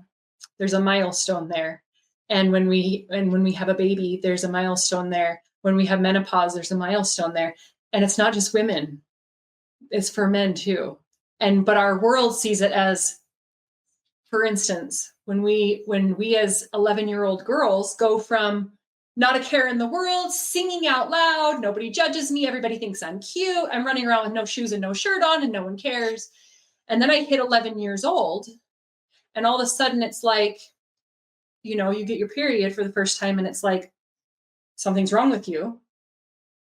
milestone there. And when we have a baby, there's a milestone there. When we have menopause, there's a milestone there. And it's not just women. It's for men too. But our world sees it as, for instance, when we as 11-year-old girls go from not a care in the world, singing out loud, nobody judges me, everybody thinks I'm cute, I'm running around with no shoes and no shirt on and no one cares. And then I hit 11 years old and all of a sudden it's like, you get your period for the first time and it's like, something's wrong with you.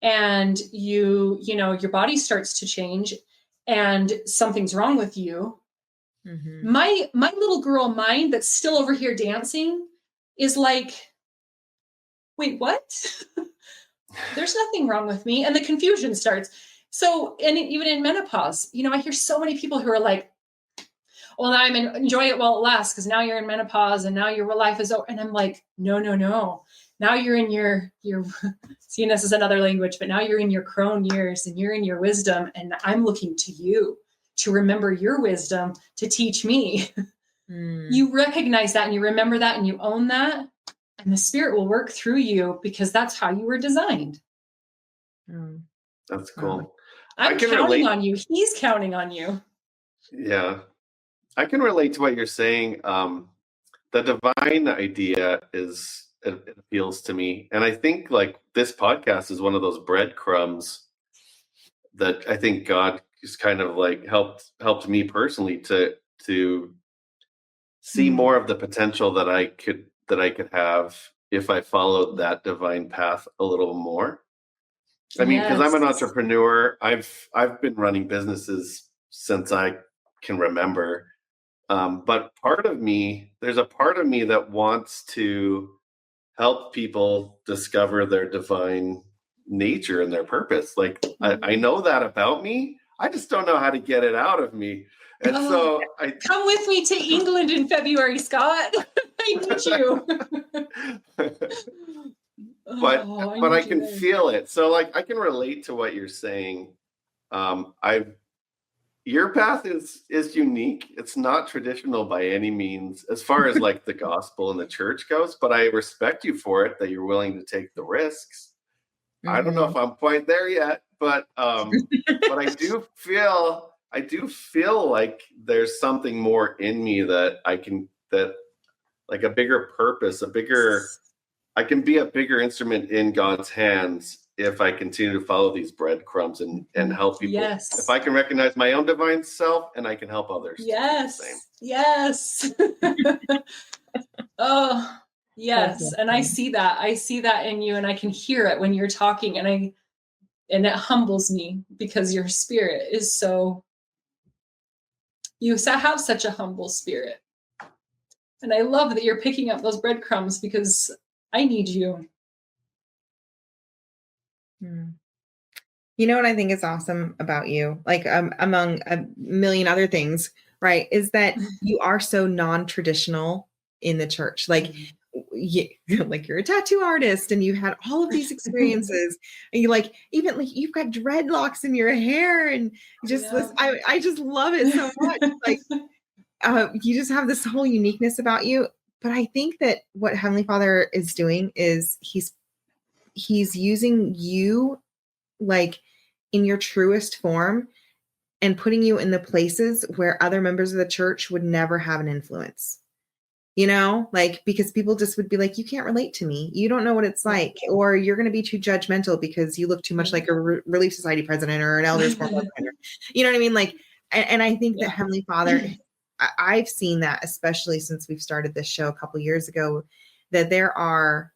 And your body starts to change and something's wrong with you. Mm-hmm. My little girl mind that's still over here dancing is like, wait, what? There's nothing wrong with me. And the confusion starts. So, and even in menopause, I hear so many people who are like, well, now enjoy it while it lasts because now you're in menopause and now your life is over. And I'm like, no. Now you're in your seeing this is another language, but now you're in your crone years and you're in your wisdom. And I'm looking to you to remember your wisdom to teach me. You recognize that and you remember that and you own that. And the spirit will work through you because that's how you were designed. That's cool. I'm counting on you. He's counting on you. Yeah. I can relate to what you're saying. The divine idea it appeals to me. And I think like this podcast is one of those breadcrumbs that I think God just kind of like helped me personally to see more of the potential that I could have if I followed that divine path a little more. I mean, because I'm an entrepreneur, I've been running businesses since I can remember. But there's a part of me that wants to help people discover their divine nature and their purpose. Like I know that about me. I just don't know how to get it out of me. And so come with me to England in February, Scott. I need you. But I can feel it. So like I can relate to what you're saying. Your path is unique. It's not traditional by any means as far as like the gospel and the church goes, but I respect you for it, that you're willing to take the risks. I don't know if I'm quite there yet, but I do feel like there's something more in me that like a bigger purpose, I can be a bigger instrument in God's hands if I continue to follow these breadcrumbs and help people. Yes. If I can recognize my own divine self and I can help others. Yes. Do the same. Yes. Oh, yes. And I see that in you and I can hear it when you're talking and it humbles me because your spirit is you have such a humble spirit. And I love that you're picking up those breadcrumbs because I need you. You know what I think is awesome about you, like among a million other things, right, is that you are so non-traditional in the church. Like, like you're a tattoo artist and you had all of these experiences and even you've got dreadlocks in your hair and I just love it so much. Like you just have this whole uniqueness about you. But I think that what Heavenly Father is doing is he's using you like in your truest form and putting you in the places where other members of the church would never have an influence. You know, like, because people just would be like, you can't relate to me. You don't know what it's like, or you're going to be too judgmental because you look too much like a Relief Society president or an elders board president. You know what I mean? Like, and I think that Heavenly Father, I've seen that, especially since we've started this show a couple of years ago, that there are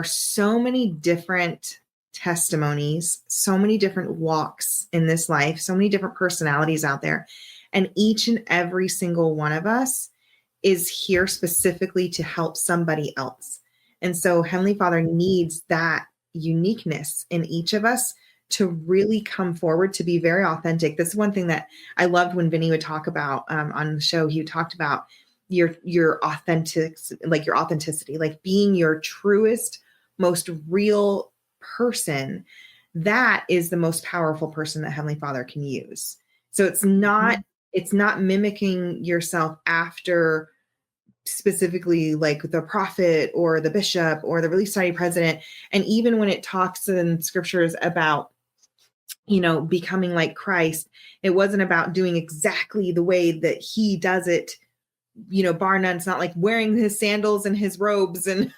so many different testimonies, so many different walks in this life, so many different personalities out there. And each and every single one of us is here specifically to help somebody else. And so Heavenly Father needs that uniqueness in each of us to really come forward, to be very authentic. This is one thing that I loved when Vinny would talk about on the show. He talked about your authenticity, like being your truest, most real person. That is the most powerful person that Heavenly Father can use. So it's not mimicking yourself after specifically like the prophet or the bishop or the Relief Society president. And even when it talks in scriptures about, you know, becoming like Christ, it wasn't about doing exactly the way that he does it, you know, bar none. It's not like wearing his sandals and his robes and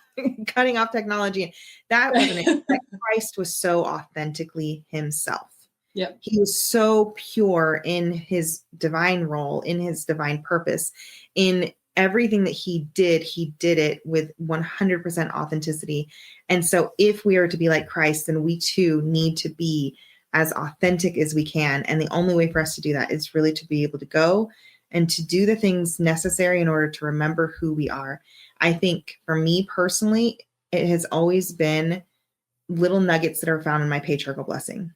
cutting off technology. That wasn't it. Christ was so authentically himself. Yep. He was so pure in his divine role, in his divine purpose, in everything that he did it with 100% authenticity. And so if we are to be like Christ, then we too need to be as authentic as we can. And the only way for us to do that is really to be able to go and to do the things necessary in order to remember who we are. I think for me personally, it has always been little nuggets that are found in my patriarchal blessing.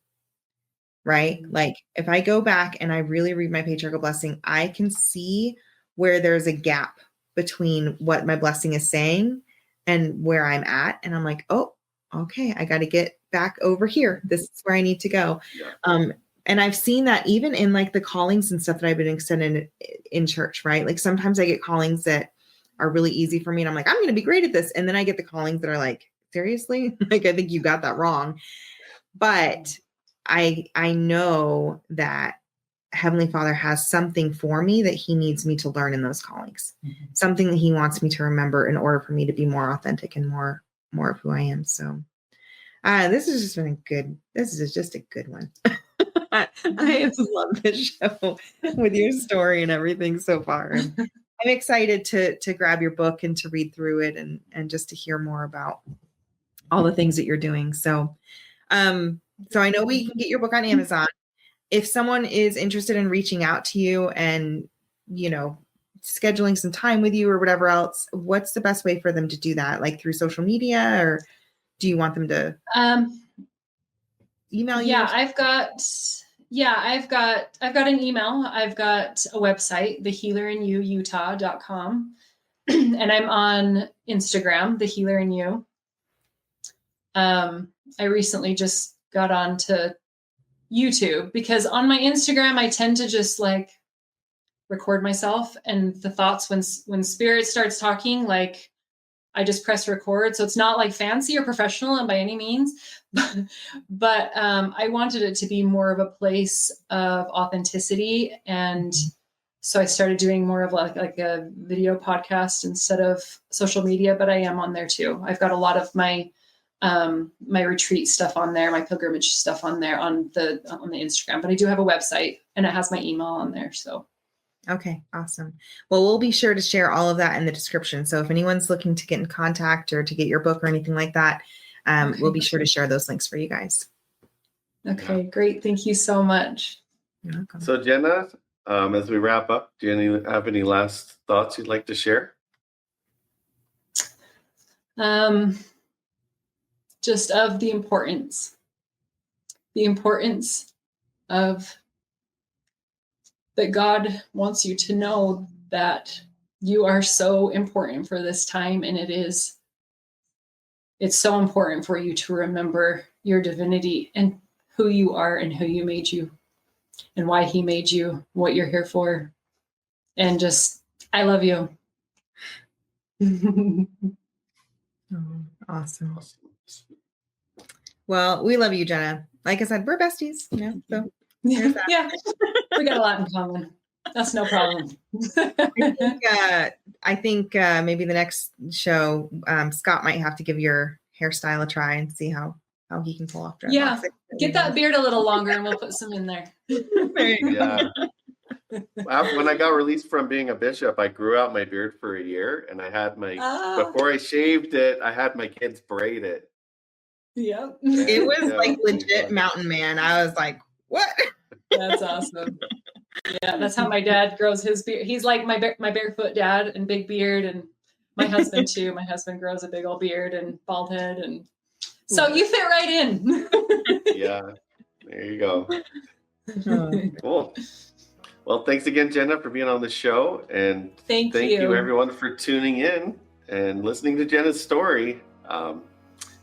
Right? Like if I go back and I really read my patriarchal blessing, I can see where there's a gap between what my blessing is saying and where I'm at. And I'm like, oh, okay, I got to get back over here. This is where I need to go. Yeah. And I've seen that even in like the callings and stuff that I've been extended in church, right? Like sometimes I get callings that are really easy for me. And I'm like, I'm going to be great at this. And then I get the callings that are like, seriously? Like, I think you got that wrong. But I know that Heavenly Father has something for me that he needs me to learn in those callings, something that he wants me to remember in order for me to be more authentic and more of who I am. So this has just been this is just a good one. I have loved this show with your story and everything so far. And I'm excited to grab your book and to read through it and just to hear more about all the things that you're doing. So I know we can get your book on Amazon. If someone is interested in reaching out to you and, you know, scheduling some time with you or whatever else, what's the best way for them to do that? Like through social media, or do you want them to email you? Yeah, I've got an email. I've got a website, thehealerinyoutah.com. And I'm on Instagram, The Healer in You. I recently just got on to YouTube because on my Instagram, I tend to just like record myself and the thoughts when spirit starts talking, like I just press record. So it's not like fancy or professional and by any means, but I wanted it to be more of a place of authenticity. And so I started doing more of like a video podcast instead of social media, but I am on there too. I've got a lot of my retreat stuff on there, my pilgrimage stuff on there on the Instagram, but I do have a website and it has my email on there. So. Okay, awesome. Well, we'll be sure to share all of that in the description. So if anyone's looking to get in contact or to get your book or anything like that, we'll be sure to share those links for you guys. Okay, great. Thank you so much. You're welcome. So Jenna, as we wrap up, do you have any last thoughts you'd like to share? Just of the importance of that God wants you to know that you are so important for this time. And it's so important for you to remember your divinity and who you are and who you made you and why he made you, what you're here for. And just, I love you. Awesome. Well, we love you, Jenna. Like I said, we're besties, you know, so Yeah, we got a lot in common. That's no problem. I think maybe the next show, Scott might have to give your hairstyle a try and see how he can pull off dreadlocks. Yeah, get that beard a little longer and we'll put some in there. There you go. Yeah. When I got released from being a bishop, I grew out my beard for a year, and I had before I shaved it, I had my kids braid it. Yep. It was like legit mountain man. I was like, what? That's awesome. Yeah, that's how my dad grows his beard. He's like my barefoot dad and big beard, and my husband too. My husband grows a big old beard and bald head, and so you fit right in. Yeah, there you go. Cool. Well, thanks again, Jenna, for being on the show, and thank you everyone for tuning in and listening to Jenna's story.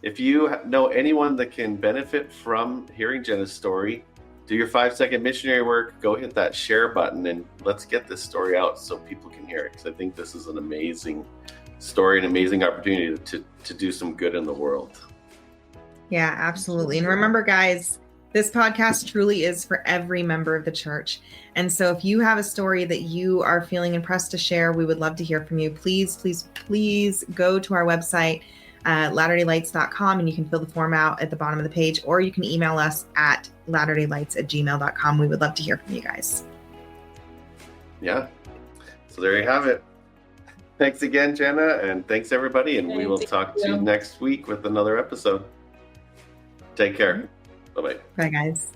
If you know anyone that can benefit from hearing Jenna's story, do your 5-second missionary work, go hit that share button, and let's get this story out so people can hear it. Because I think this is an amazing story, an amazing opportunity to do some good in the world. Yeah, absolutely. And remember, guys, this podcast truly is for every member of the church. And so if you have a story that you are feeling impressed to share, we would love to hear from you. Please, please, please go to our website, latterdaylights.com, and you can fill the form out at the bottom of the page, or you can email us at latterdaylights@gmail.com. We would love to hear from you guys. Yeah. So there you have it. Thanks again, Jenna, and thanks everybody. And we will talk to you next week with another episode. Take care. Bye-bye. Bye, guys.